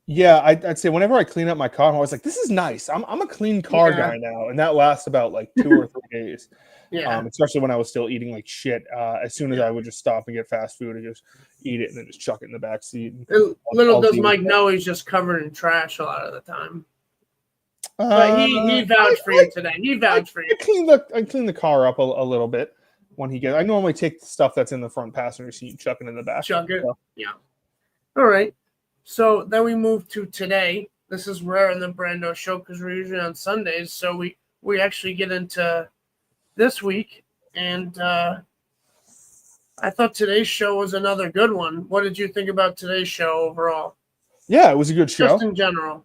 [SPEAKER 3] yeah, I'd say whenever I clean up my car, I'm always like, this is nice. I'm a clean car guy now. And that lasts about like 2 or 3 days.
[SPEAKER 1] Yeah.
[SPEAKER 3] Especially when I was still eating like shit. As soon as I would just stop and get fast food and just eat it and then just chuck it in the back seat.
[SPEAKER 1] Little does Mike know he's just covered in trash a lot of the time. But he vouched for you today. He vouched for you.
[SPEAKER 3] I clean the car up a little bit when he gets. I normally take the stuff that's in the front passenger seat and chuck it in the back.
[SPEAKER 1] Chuck it. So. Yeah. All right. So then we move to today. This is rare in the Brando show because we're usually on Sundays. So we we actually get into this week, and I thought today's show was another good one. What did you think about today's show overall?
[SPEAKER 3] Yeah, it was a good show.
[SPEAKER 1] Just in general.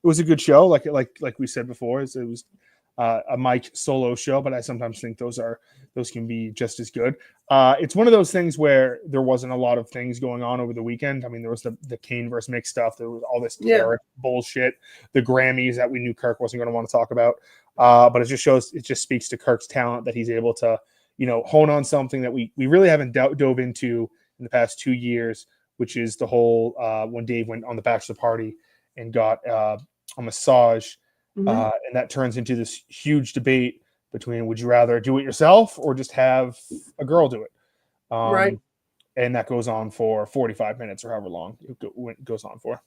[SPEAKER 3] It was a good show. Like we said before, it was a Mike solo show, but I sometimes think those can be just as good. It's one of those things where there wasn't a lot of things going on over the weekend. I mean, there was the Kane versus Mick stuff. There was all this carrot bullshit, the Grammys that we knew Kirk wasn't going to want to talk about. But it just speaks to Kirk's talent that he's able to, hone on something that we really haven't dove into in the past 2 years, which is the whole when Dave went on the bachelor party and got a massage. And that turns into this huge debate between would you rather do it yourself or just have a girl do it?
[SPEAKER 1] Right.
[SPEAKER 3] And that goes on for 45 minutes or however long it goes on for.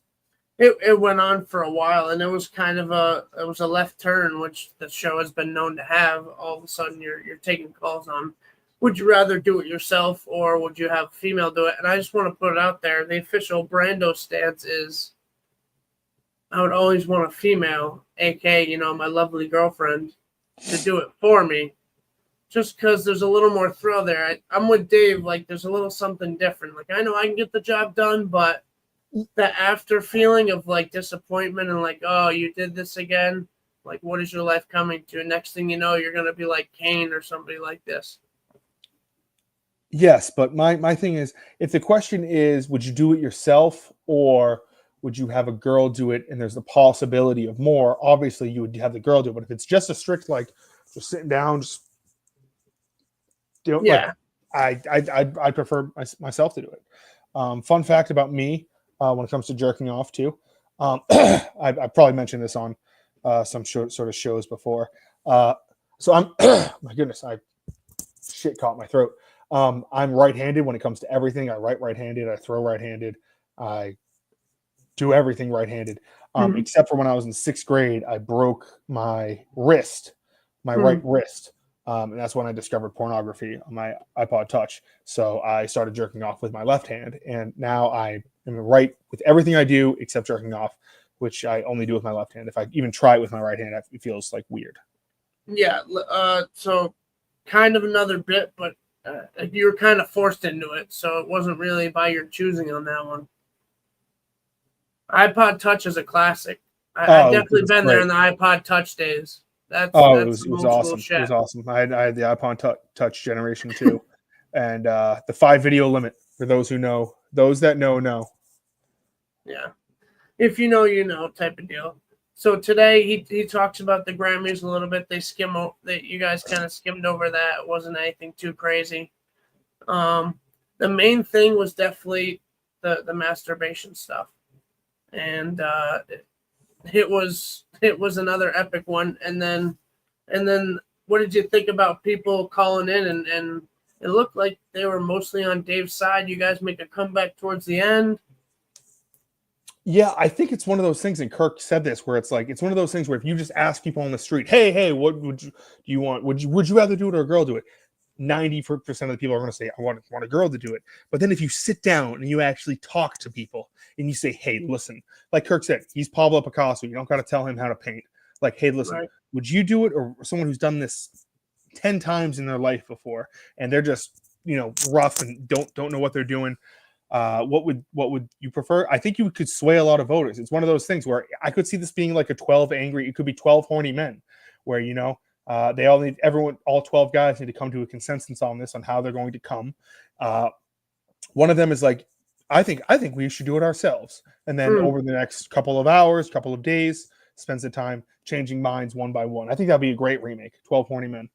[SPEAKER 1] It went on for a while, and it was kind of a left turn, which the show has been known to have. All of a sudden, you're taking calls on, would you rather do it yourself or would you have a female do it? And I just want to put it out there. The official Brando stance is I would always want a female, aka, my lovely girlfriend, to do it for me. Just because there's a little more thrill there. I'm with Dave. Like, there's a little something different. Like, I know I can get the job done, but the after feeling of, like, disappointment and, like, oh, you did this again. Like, what is your life coming to? Next thing you know, you're going to be like Kane or somebody like this.
[SPEAKER 3] Yes, but my thing is, if the question is, would you do it yourself or would you have a girl do it? And there's the possibility of more. Obviously, you would have the girl do it. But if it's just a strict, like, just sitting down, just I prefer myself to do it. Fun fact about me when it comes to jerking off too. I probably mentioned this on some sort of shows before. So I'm my goodness, shit caught my throat. I'm right-handed when it comes to everything. I write right-handed. I throw right-handed. I do everything right-handed, except for when I was in 6th grade, I broke my wrist, my right wrist. And that's when I discovered pornography on my iPod Touch. So I started jerking off with my left hand. And now I am right with everything I do except jerking off, which I only do with my left hand. If I even try it with my right hand, it feels like weird.
[SPEAKER 1] Yeah. So kind of another bit, but you were kind of forced into it. So it wasn't really by your choosing on that one. iPod Touch is a classic. I've definitely been there in the iPod Touch days.
[SPEAKER 3] It was awesome. It was awesome. I had the iPod Touch generation too, and the 5 video limit for those who know. Those that know.
[SPEAKER 1] Yeah, if you know, you know, type of deal. So today he talks about the Grammys a little bit. You guys kind of skimmed over that. It wasn't anything too crazy. The main thing was definitely the masturbation stuff. And it was another epic one. And then what did you think about people calling in? And it looked like they were mostly on Dave's side. You guys make a comeback towards the end.
[SPEAKER 3] Yeah, I think it's one of those things, and Kirk said this, where it's like it's one of those things where if you just ask people on the street, hey, what do you want? Would you rather do it or a girl do it? 90% of the people are going to say, I want a girl to do it. But then if you sit down and you actually talk to people and you say, hey, listen, like Kirk said, he's Pablo Picasso. You don't got to tell him how to paint. Like, hey, listen, Would you do it? Or someone who's done this 10 times in their life before, and they're just, rough and don't know what they're doing. What would you prefer? I think you could sway a lot of voters. It's one of those things where I could see this being like it could be 12 horny men where, they all 12 guys need to come to a consensus on this, on how they're going to come. One of them is like, I think we should do it ourselves. And then over the next couple of hours, couple of days, spends the time changing minds one by one. I think that'd be a great remake. 12 horny men.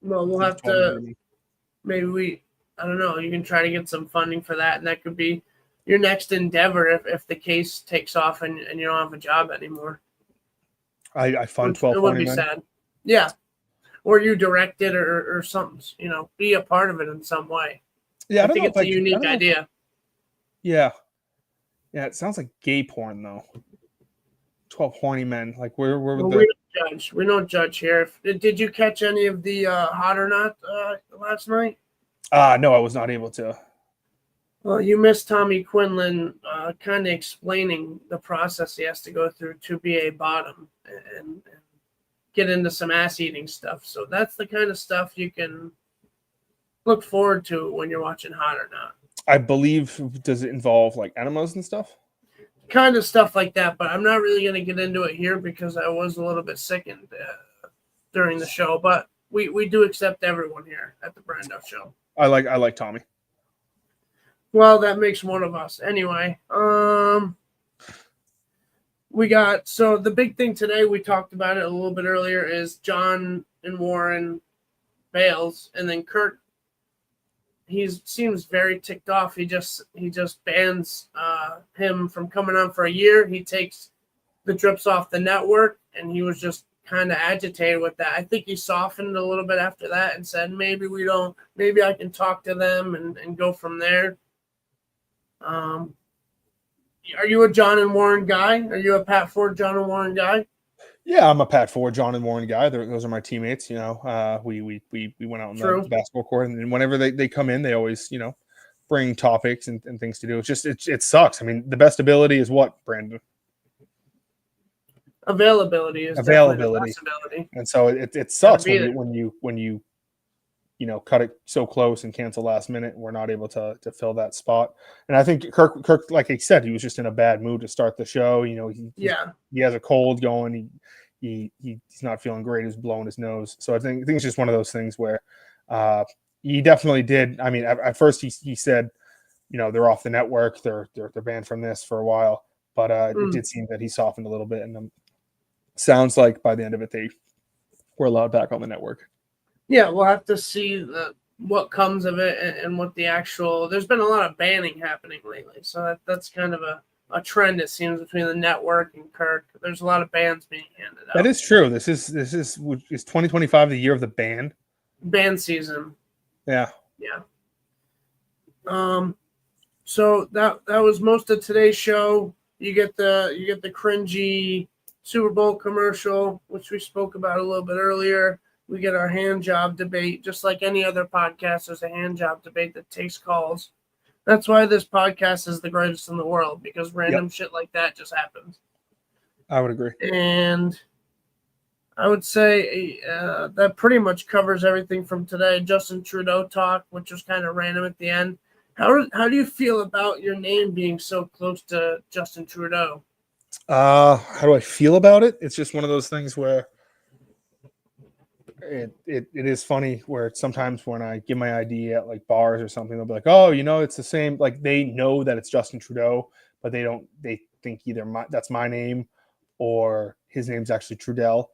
[SPEAKER 1] Well, we'll have to, I don't know, you can try to get some funding for that. And that could be your next endeavor if the case takes off and you don't have a job anymore.
[SPEAKER 3] I fund 12
[SPEAKER 1] horny men. It would be sad. Yeah. Or you direct it or something, be a part of it in some way.
[SPEAKER 3] Yeah,
[SPEAKER 1] I think it's a unique idea.
[SPEAKER 3] Yeah. Yeah, it sounds like gay porn, though. 12 horny men. Like, we don't
[SPEAKER 1] judge. We don't judge here. Did you catch any of the Hot or Not last night?
[SPEAKER 3] No, I was not able to.
[SPEAKER 1] Well, you missed Tommy Quinlan kind of explaining the process he has to go through to be a bottom. And get into some ass eating stuff. So that's the kind of stuff you can look forward to when you're watching Hot or Not.
[SPEAKER 3] I believe, does it involve like enemas and stuff?
[SPEAKER 1] Kind of stuff like that, but I'm not really going to get into it here because I was a little bit sickened during the show. But we do accept everyone here at the Brando show.
[SPEAKER 3] I like Tommy.
[SPEAKER 1] Well, that makes one of us. Anyway, we got, so the big thing today, we talked about it a little bit earlier, is John and Warren bails, and then Kirk, he seems very ticked off. He just bans him from coming on for a year. He takes the drips off the network, and he was just kind of agitated with that. I think he softened a little bit after that and said, maybe I can talk to them and go from there. Are you a John and Warren guy? Are you a Pat Ford, John and Warren guy?
[SPEAKER 3] Yeah, I'm a Pat Ford, John and Warren guy. Those are my teammates. You know, we went out on the basketball court, and whenever they come in, they always, you know, bring topics and things to do. It's just it sucks. I mean, the best ability is what, Brandon?
[SPEAKER 1] Availability is
[SPEAKER 3] availability.
[SPEAKER 1] The best ability.
[SPEAKER 3] And so it sucks when you know, cut it so close and cancel last minute, and we're not able to fill that spot. And I think Kirk, like he said, he was just in a bad mood to start the show. You know, he has a cold going. He's not feeling great. He's blowing his nose. So I think it's just one of those things where he definitely did. I mean, at first he said, you know, they're off the network. They're banned from this for a while. But it did seem that he softened a little bit, and sounds like by the end of it, they were allowed back on the network.
[SPEAKER 1] Yeah, we'll have to see what comes of it and what the actual. There's been a lot of banning happening lately, so that's kind of a trend, it seems, between the network and Kirk. There's a lot of bans being handed out.
[SPEAKER 3] That is true. This is 2025 the year of the ban
[SPEAKER 1] season.
[SPEAKER 3] Yeah.
[SPEAKER 1] So that was most of today's show. You get the cringy Super Bowl commercial, which we spoke about a little bit earlier. We get our hand job debate. Just like any other podcast, there's a hand job debate that takes calls. That's why this podcast is the greatest in the world, because random shit like that just happens.
[SPEAKER 3] I would agree.
[SPEAKER 1] And I would say that pretty much covers everything from today. Justin Trudeau talk, which was kind of random at the end. How do you feel about your name being so close to Justin Trudeau?
[SPEAKER 3] How do I feel about it? It's just one of those things where it is funny where sometimes when I give my ID at like bars or something, they'll be like, oh, you know, it's the same. Like they know that it's Justin Trudeau, but they think either that's my name or his name's actually Trudell.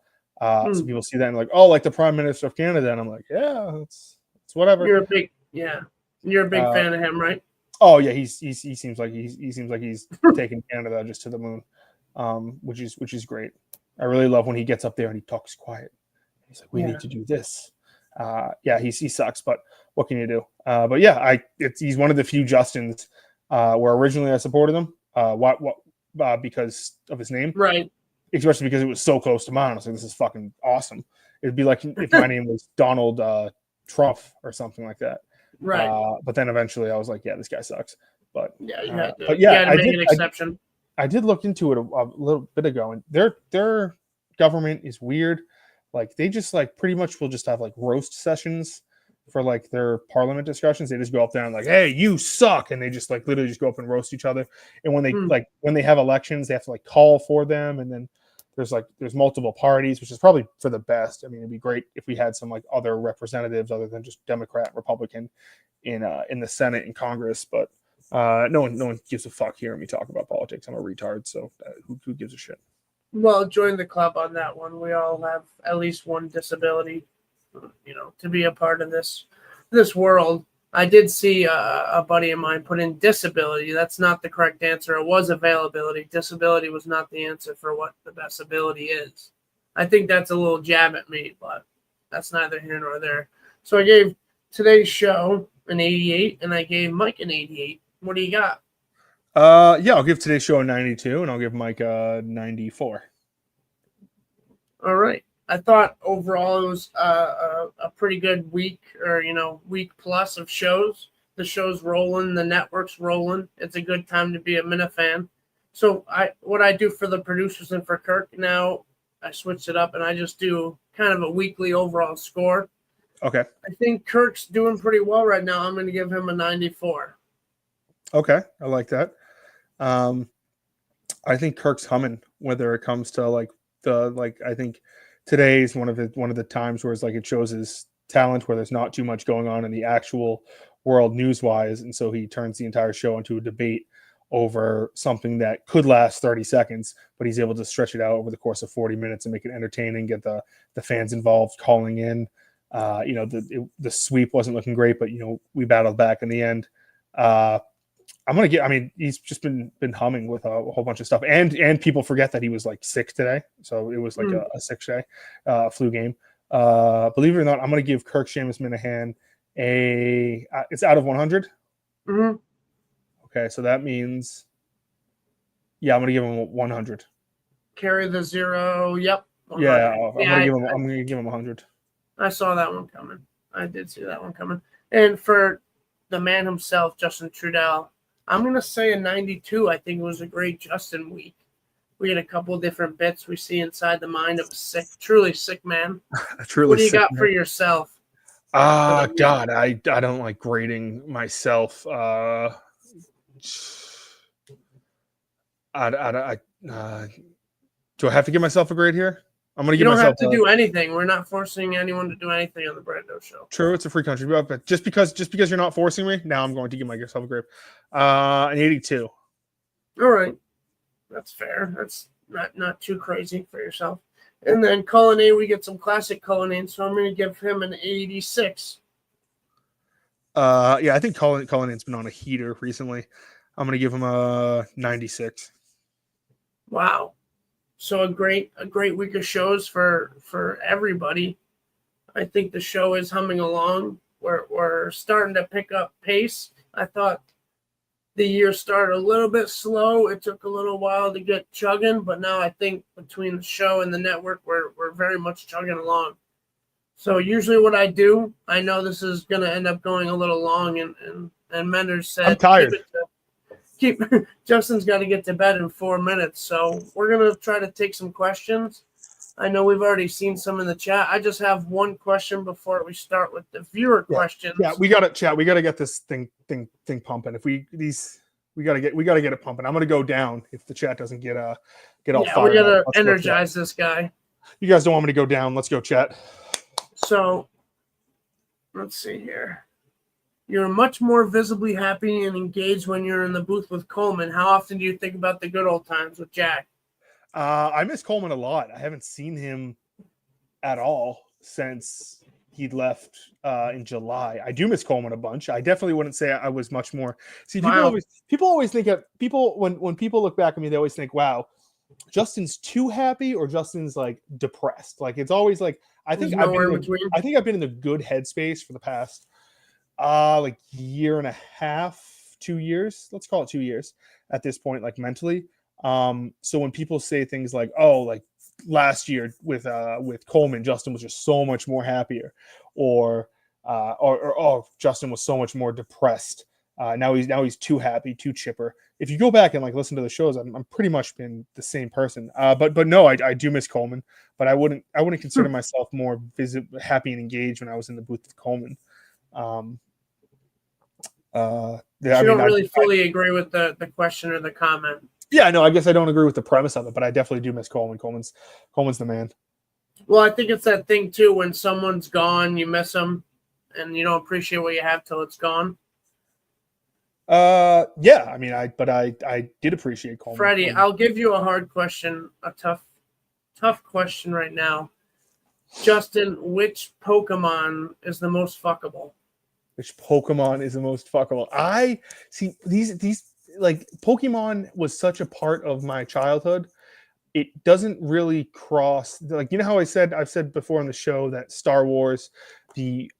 [SPEAKER 3] So people see that and like, oh, like the Prime Minister of Canada. And I'm like, yeah, it's whatever. You're
[SPEAKER 1] a big fan of him, right?
[SPEAKER 3] Oh yeah. He seems like he's taking Canada just to the moon. Which is great. I really love when he gets up there and he talks quiet. He's like, we need to do this. He sucks, but what can you do? But yeah, he's one of the few Justins where originally I supported him. Because of his name,
[SPEAKER 1] right?
[SPEAKER 3] Especially because it was so close to mine. I was like, this is fucking awesome. It'd be like if my name was Donald Trump or something like that,
[SPEAKER 1] right?
[SPEAKER 3] But then eventually I was like, yeah, this guy sucks. But
[SPEAKER 1] you had to make an exception.
[SPEAKER 3] I did look into it a little bit ago, and their government is weird. Like they just like pretty much will just have like roast sessions for like their parliament discussions. They just go up there and like, hey, you suck, and they just like literally just go up and roast each other. And when they when they have elections, they have to like call for them, and then there's multiple parties, which is probably for the best. I mean, it'd be great if we had some like other representatives other than just Democrat, Republican in the Senate and Congress, but no one gives a fuck hearing me talk about politics. I'm a retard, so who gives a shit?
[SPEAKER 1] Well, join the club on that one. We all have at least one disability, you know, to be a part of this world. I did see a buddy of mine put in disability. That's not the correct answer. It was availability. Disability was not the answer for what the best ability is. I think that's a little jab at me, but that's neither here nor there. So I gave today's show an 88, and I gave Mike an 88. What do you got?
[SPEAKER 3] I'll give today's show a 92, and I'll give Mike a 94.
[SPEAKER 1] All right. I thought overall it was a pretty good week, or week plus of shows. The show's rolling, the network's rolling. It's a good time to be a Minifan. So what I do for the producers and for Kirk now, I switched it up and I just do kind of a weekly overall score.
[SPEAKER 3] Okay.
[SPEAKER 1] I think Kirk's doing pretty well right now. I'm going to give him a 94.
[SPEAKER 3] Okay. I like that. I think Kirk's humming whether it comes to I think today's one of the times where it's like it shows his talent where there's not too much going on in the actual world news wise, and so he turns the entire show into a debate over something that could last 30 seconds, but he's able to stretch it out over the course of 40 minutes and make it entertaining, get the fans involved, calling in. The sweep wasn't looking great, but we battled back in the end. He's just been humming with a whole bunch of stuff, and people forget that he was like sick today, so it was like a sick day, flu game. Believe it or not, I'm going to give Kirk Seamus Minahan it's out of 100.
[SPEAKER 1] Mm-hmm.
[SPEAKER 3] Okay, so that means, I'm going to give him 100.
[SPEAKER 1] Carry the 0. Yep. 100.
[SPEAKER 3] Yeah, I'm going to give him 100.
[SPEAKER 1] I saw that one coming. I did see that one coming. And for the man himself, Justin Trudell, I'm going to say a 92. I think it was a great Justin week. We had a couple of different bits we see inside the mind of a truly sick man. What do you got for yourself?
[SPEAKER 3] God, I don't like grading myself. Do I have to give myself a grade here? I'm going to give myself.
[SPEAKER 1] You don't have to do anything. We're not forcing anyone to do anything on the Brando show.
[SPEAKER 3] True, it's a free country, but just because you're not forcing me, now I'm going to give myself a grade. An 82.
[SPEAKER 1] All right, that's fair. That's not too crazy for yourself. And then Cullinane, we get some classic Cullinane, so I'm going to give him an 86.
[SPEAKER 3] I think Cullinane's been on a heater recently. I'm going to give him a 96.
[SPEAKER 1] Wow. So a great week of shows for everybody. I think the show is humming along. We're starting to pick up pace. I thought the year started a little bit slow. It took a little while to get chugging, but now I think between the show and the network, we're very much chugging along. So usually what I do, I know this is going to end up going a little long, and Menders said,
[SPEAKER 3] I'm tired.
[SPEAKER 1] Justin's got to get to bed in 4 minutes. So we're going to try to take some questions. I know we've already seen some in the chat. I just have one question before we start with the viewer questions.
[SPEAKER 3] Yeah, we got to chat. We got to get this thing pumping. If we got to get it pumping. I'm going to go down if the chat doesn't get all fired.
[SPEAKER 1] Yeah, we got to energize this guy.
[SPEAKER 3] You guys don't want me to go down. Let's go chat.
[SPEAKER 1] So let's see here. You're much more visibly happy and engaged when you're in the booth with Coleman. How often do you think about the good old times with Jack?
[SPEAKER 3] I miss Coleman a lot. I haven't seen him at all since he left in July. I do miss Coleman a bunch. I definitely wouldn't say I was much more. See, people always think of people when people look back at me, they always think, "Wow, Justin's too happy," or Justin's like depressed. Like it's always like I think I've been in the good headspace for the past like year and a half, 2 years. Let's call it 2 years at this point, like mentally. So when people say things like, "Oh, like last year with Coleman, Justin was just so much more happier," or "Oh, Justin was so much more depressed. Now he's too happy, too chipper." If you go back and like listen to the shows, I'm pretty much been the same person. But no, I do miss Coleman, but I wouldn't consider myself more happy and engaged when I was in the booth with Coleman.
[SPEAKER 1] You don't really fully agree with the question or the comment.
[SPEAKER 3] Yeah, no, I guess I don't agree with the premise of it, but I definitely do miss Coleman. Coleman's the man.
[SPEAKER 1] Well, I think it's that thing too. When someone's gone, you miss them, and you don't appreciate what you have till it's gone.
[SPEAKER 3] Yeah, I mean, I did appreciate Coleman.
[SPEAKER 1] Freddie, I'll give you a hard question, a tough question right now. Justin, which Pokemon is the most fuckable?
[SPEAKER 3] Which Pokemon is the most fuckable? I see these like Pokemon was such a part of my childhood. It doesn't really cross, like, you know how I've said before on the show that Star Wars, the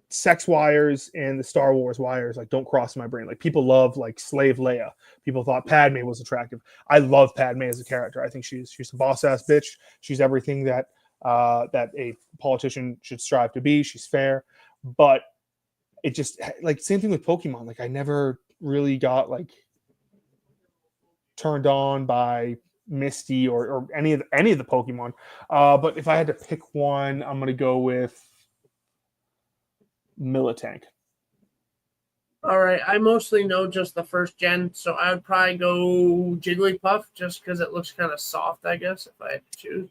[SPEAKER 3] sex wires and the Star Wars wires like don't cross my brain. Like people love like Slave Leia. People thought Padme was attractive. I love Padme as a character. I think she's a boss ass bitch. She's everything that a politician should strive to be. She's fair, but it just like same thing with Pokemon. Like I never really got like turned on by Misty or any of the Pokemon. But if I had to pick one, I'm gonna go with Miltank.
[SPEAKER 1] All right, I mostly know just the first gen, so I would probably go Jigglypuff just because it looks kind of soft, I guess, if I had to choose.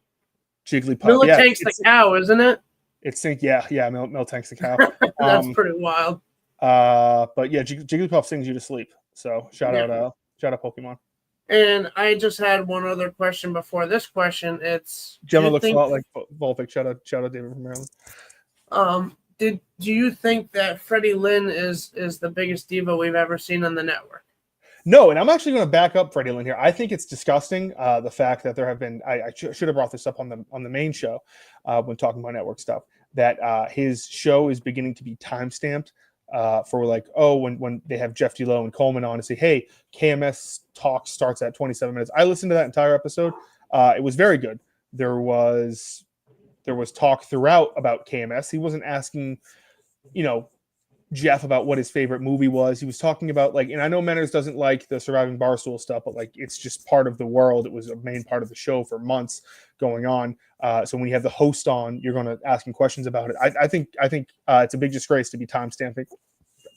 [SPEAKER 3] Jigglypuff. Yeah,
[SPEAKER 1] Militank's the cow, isn't it?
[SPEAKER 3] it's Miltank's the cow.
[SPEAKER 1] That's pretty wild.
[SPEAKER 3] But yeah, Jigglypuff sings you to sleep. So shout out Pokemon.
[SPEAKER 1] And I just had one other question before this question. It's
[SPEAKER 3] Gemma looks a lot like Volvic. Shout out David from Maryland.
[SPEAKER 1] Do you think that Freddie Lynn is the biggest diva we've ever seen on the network?
[SPEAKER 3] No, and I'm actually going to back up Freddie Lynn here. I think it's disgusting the fact that there have been. I should have brought this up on the main show when talking about network stuff. That his show is beginning to be time stamped for like when they have Jeff D'Lo and Coleman on to say, hey, KMS talk starts at 27 minutes. I listened to that entire episode. It was very good. There was talk throughout about KMS. He wasn't asking, Jeff about what his favorite movie was. He was talking about and I know Menners doesn't like the Surviving Barstool stuff, but it's just part of the world. It was a main part of the show for months going on. So when you have the host on, you're going to ask him questions about it. I think it's a big disgrace to be time stamping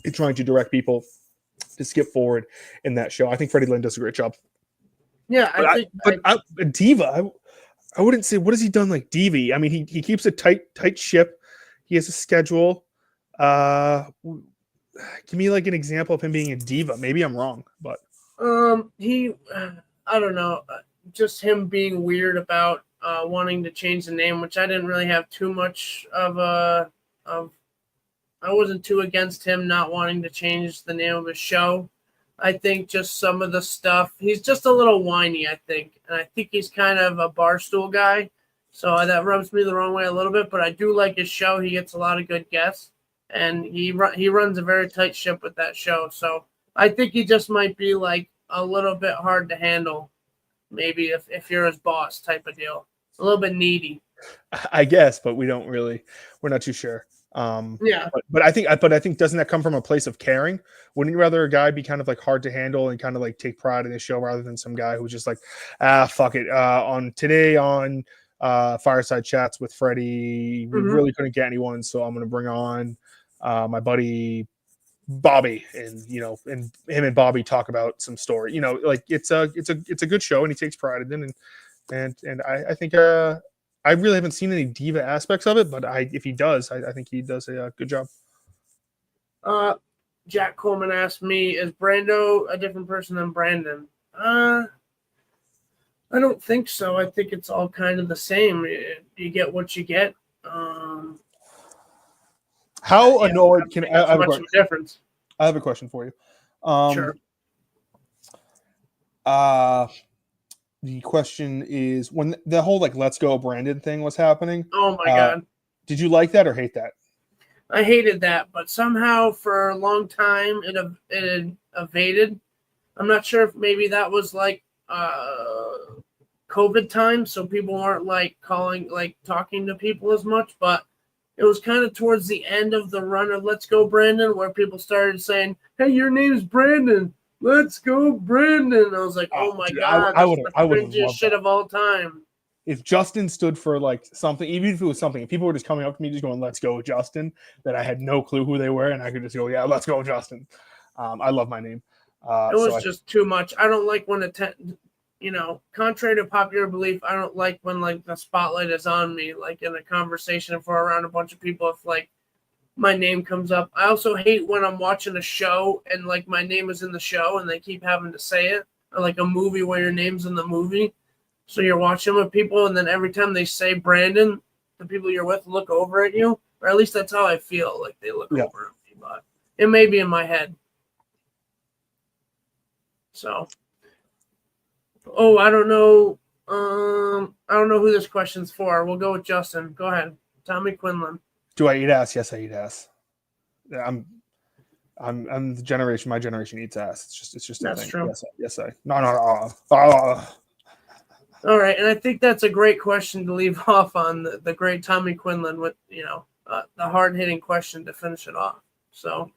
[SPEAKER 3] and trying to direct people to skip forward in that show. I think Freddie Lynn does a great job.
[SPEAKER 1] Yeah,
[SPEAKER 3] Diva, I wouldn't say, what has he done like Divi? I mean, he keeps a tight ship. He has a schedule. Give me an example of him being a diva. Maybe I'm wrong, but
[SPEAKER 1] I don't know, just him being weird about wanting to change the name, which I didn't really have too much of I wasn't too against him not wanting to change the name of his show. I think just some of the stuff, he's just a little whiny, I think. And I think he's kind of a barstool guy. So that rubs me the wrong way a little bit, but I do like his show. He gets a lot of good guests, and he runs a very tight ship with that show. So I think he just might be a little bit hard to handle, maybe if you're his boss type of deal. A little bit needy,
[SPEAKER 3] I guess, but we're not too sure.
[SPEAKER 1] Yeah.
[SPEAKER 3] But I think doesn't that come from a place of caring? Wouldn't you rather a guy be kind of hard to handle and kind of take pride in his show rather than some guy who's just fuck it. On Fireside Chats with Freddie, we really couldn't get anyone, so I'm going to bring on my buddy Bobby, and and him and Bobby talk about some story. It's a good show, and he takes pride in it, and I think I really haven't seen any diva aspects of it, but if he does, I think he does a good job.
[SPEAKER 1] Jack Coleman asked me, is Brando a different person than Brandon? I don't think so. I think it's all kind of the same. You get what you get.
[SPEAKER 3] How annoyed can I have
[SPEAKER 1] much of a difference?
[SPEAKER 3] I have a question for you.
[SPEAKER 1] Sure.
[SPEAKER 3] The question is, when the whole Let's Go Brandon thing was happening.
[SPEAKER 1] Oh my God.
[SPEAKER 3] Did you like that or hate that?
[SPEAKER 1] I hated that, but somehow for a long time it evaded. I'm not sure if maybe that was COVID time, so people weren't talking to people as much, but it was kind of towards the end of the run of Let's Go Brandon where people started saying, hey, your name's Brandon. Let's go, Brandon. I was like, oh my God,
[SPEAKER 3] I would have
[SPEAKER 1] cringiest shit of all time.
[SPEAKER 3] If Justin stood for something, even if it was something, if people were just coming up to me just going, let's go, Justin, that I had no clue who they were, and I could just go, yeah, let's go, Justin. I love my name.
[SPEAKER 1] It was just too much. I don't like when contrary to popular belief, I don't like when the spotlight is on me, in a conversation if we're around a bunch of people, if my name comes up. I also hate when I'm watching a show and my name is in the show and they keep having to say it, or a movie where your name's in the movie. So you're watching with people, and then every time they say Brandon, the people you're with look over at you, or at least that's how I feel. They look over at me, but it may be in my head. So, I don't know. I don't know who this question's for. We'll go with Justin. Go ahead, Tommy Quinlan.
[SPEAKER 3] Do I eat ass? Yes, I eat ass. I'm the generation. My generation eats ass. It's just
[SPEAKER 1] that's
[SPEAKER 3] a thing.
[SPEAKER 1] True.
[SPEAKER 3] Yes, I. No.
[SPEAKER 1] All right, and I think that's a great question to leave off on, the great Tommy Quinlan with the hard hitting question to finish it off. So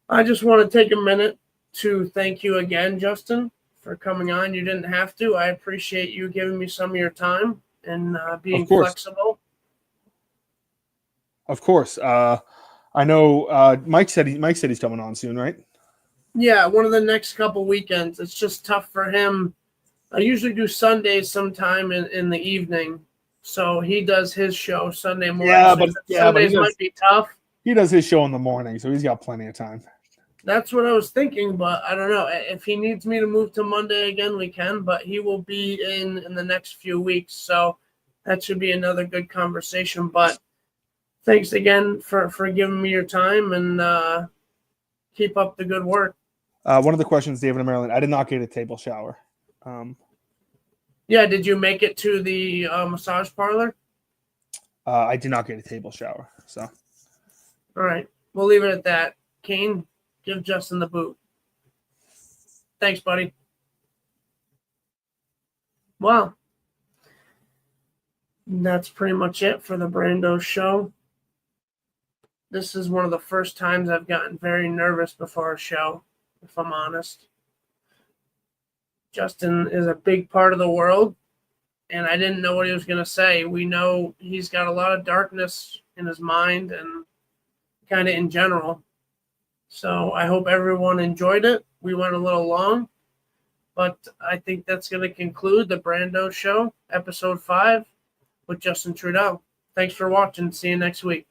[SPEAKER 1] I just want to take a minute to thank you again, Justin, for coming on. You didn't have to. I appreciate you giving me some of your time and being
[SPEAKER 3] Of course.
[SPEAKER 1] flexible.
[SPEAKER 3] Of course. I know Mike said he's coming on soon, right?
[SPEAKER 1] Yeah, one of the next couple weekends. It's just tough for him. I usually do Sundays sometime in the evening. So he does his show Sunday morning. Sundays might be tough.
[SPEAKER 3] He does his show in the morning, so he's got plenty of time.
[SPEAKER 1] That's what I was thinking, but I don't know. If he needs me to move to Monday again, we can, but he will be in the next few weeks. So that should be another good conversation. But thanks again for giving me your time, and keep up the good work.
[SPEAKER 3] One of the questions, David in Maryland, I did not get a table shower.
[SPEAKER 1] Yeah, did you make it to the massage parlor?
[SPEAKER 3] I did not get a table shower. So,
[SPEAKER 1] all right, we'll leave it at that. Kane, give Justin the boot. Thanks, buddy. Well, that's pretty much it for the Brando show. This is one of the first times I've gotten very nervous before a show, if I'm honest. Justin is a big part of the world, and I didn't know what he was going to say. We know he's got a lot of darkness in his mind and kind of in general. So I hope everyone enjoyed it. We went a little long, but I think that's going to conclude the Brando Show, Episode 5, with Justin Trudell. Thanks for watching. See you next week.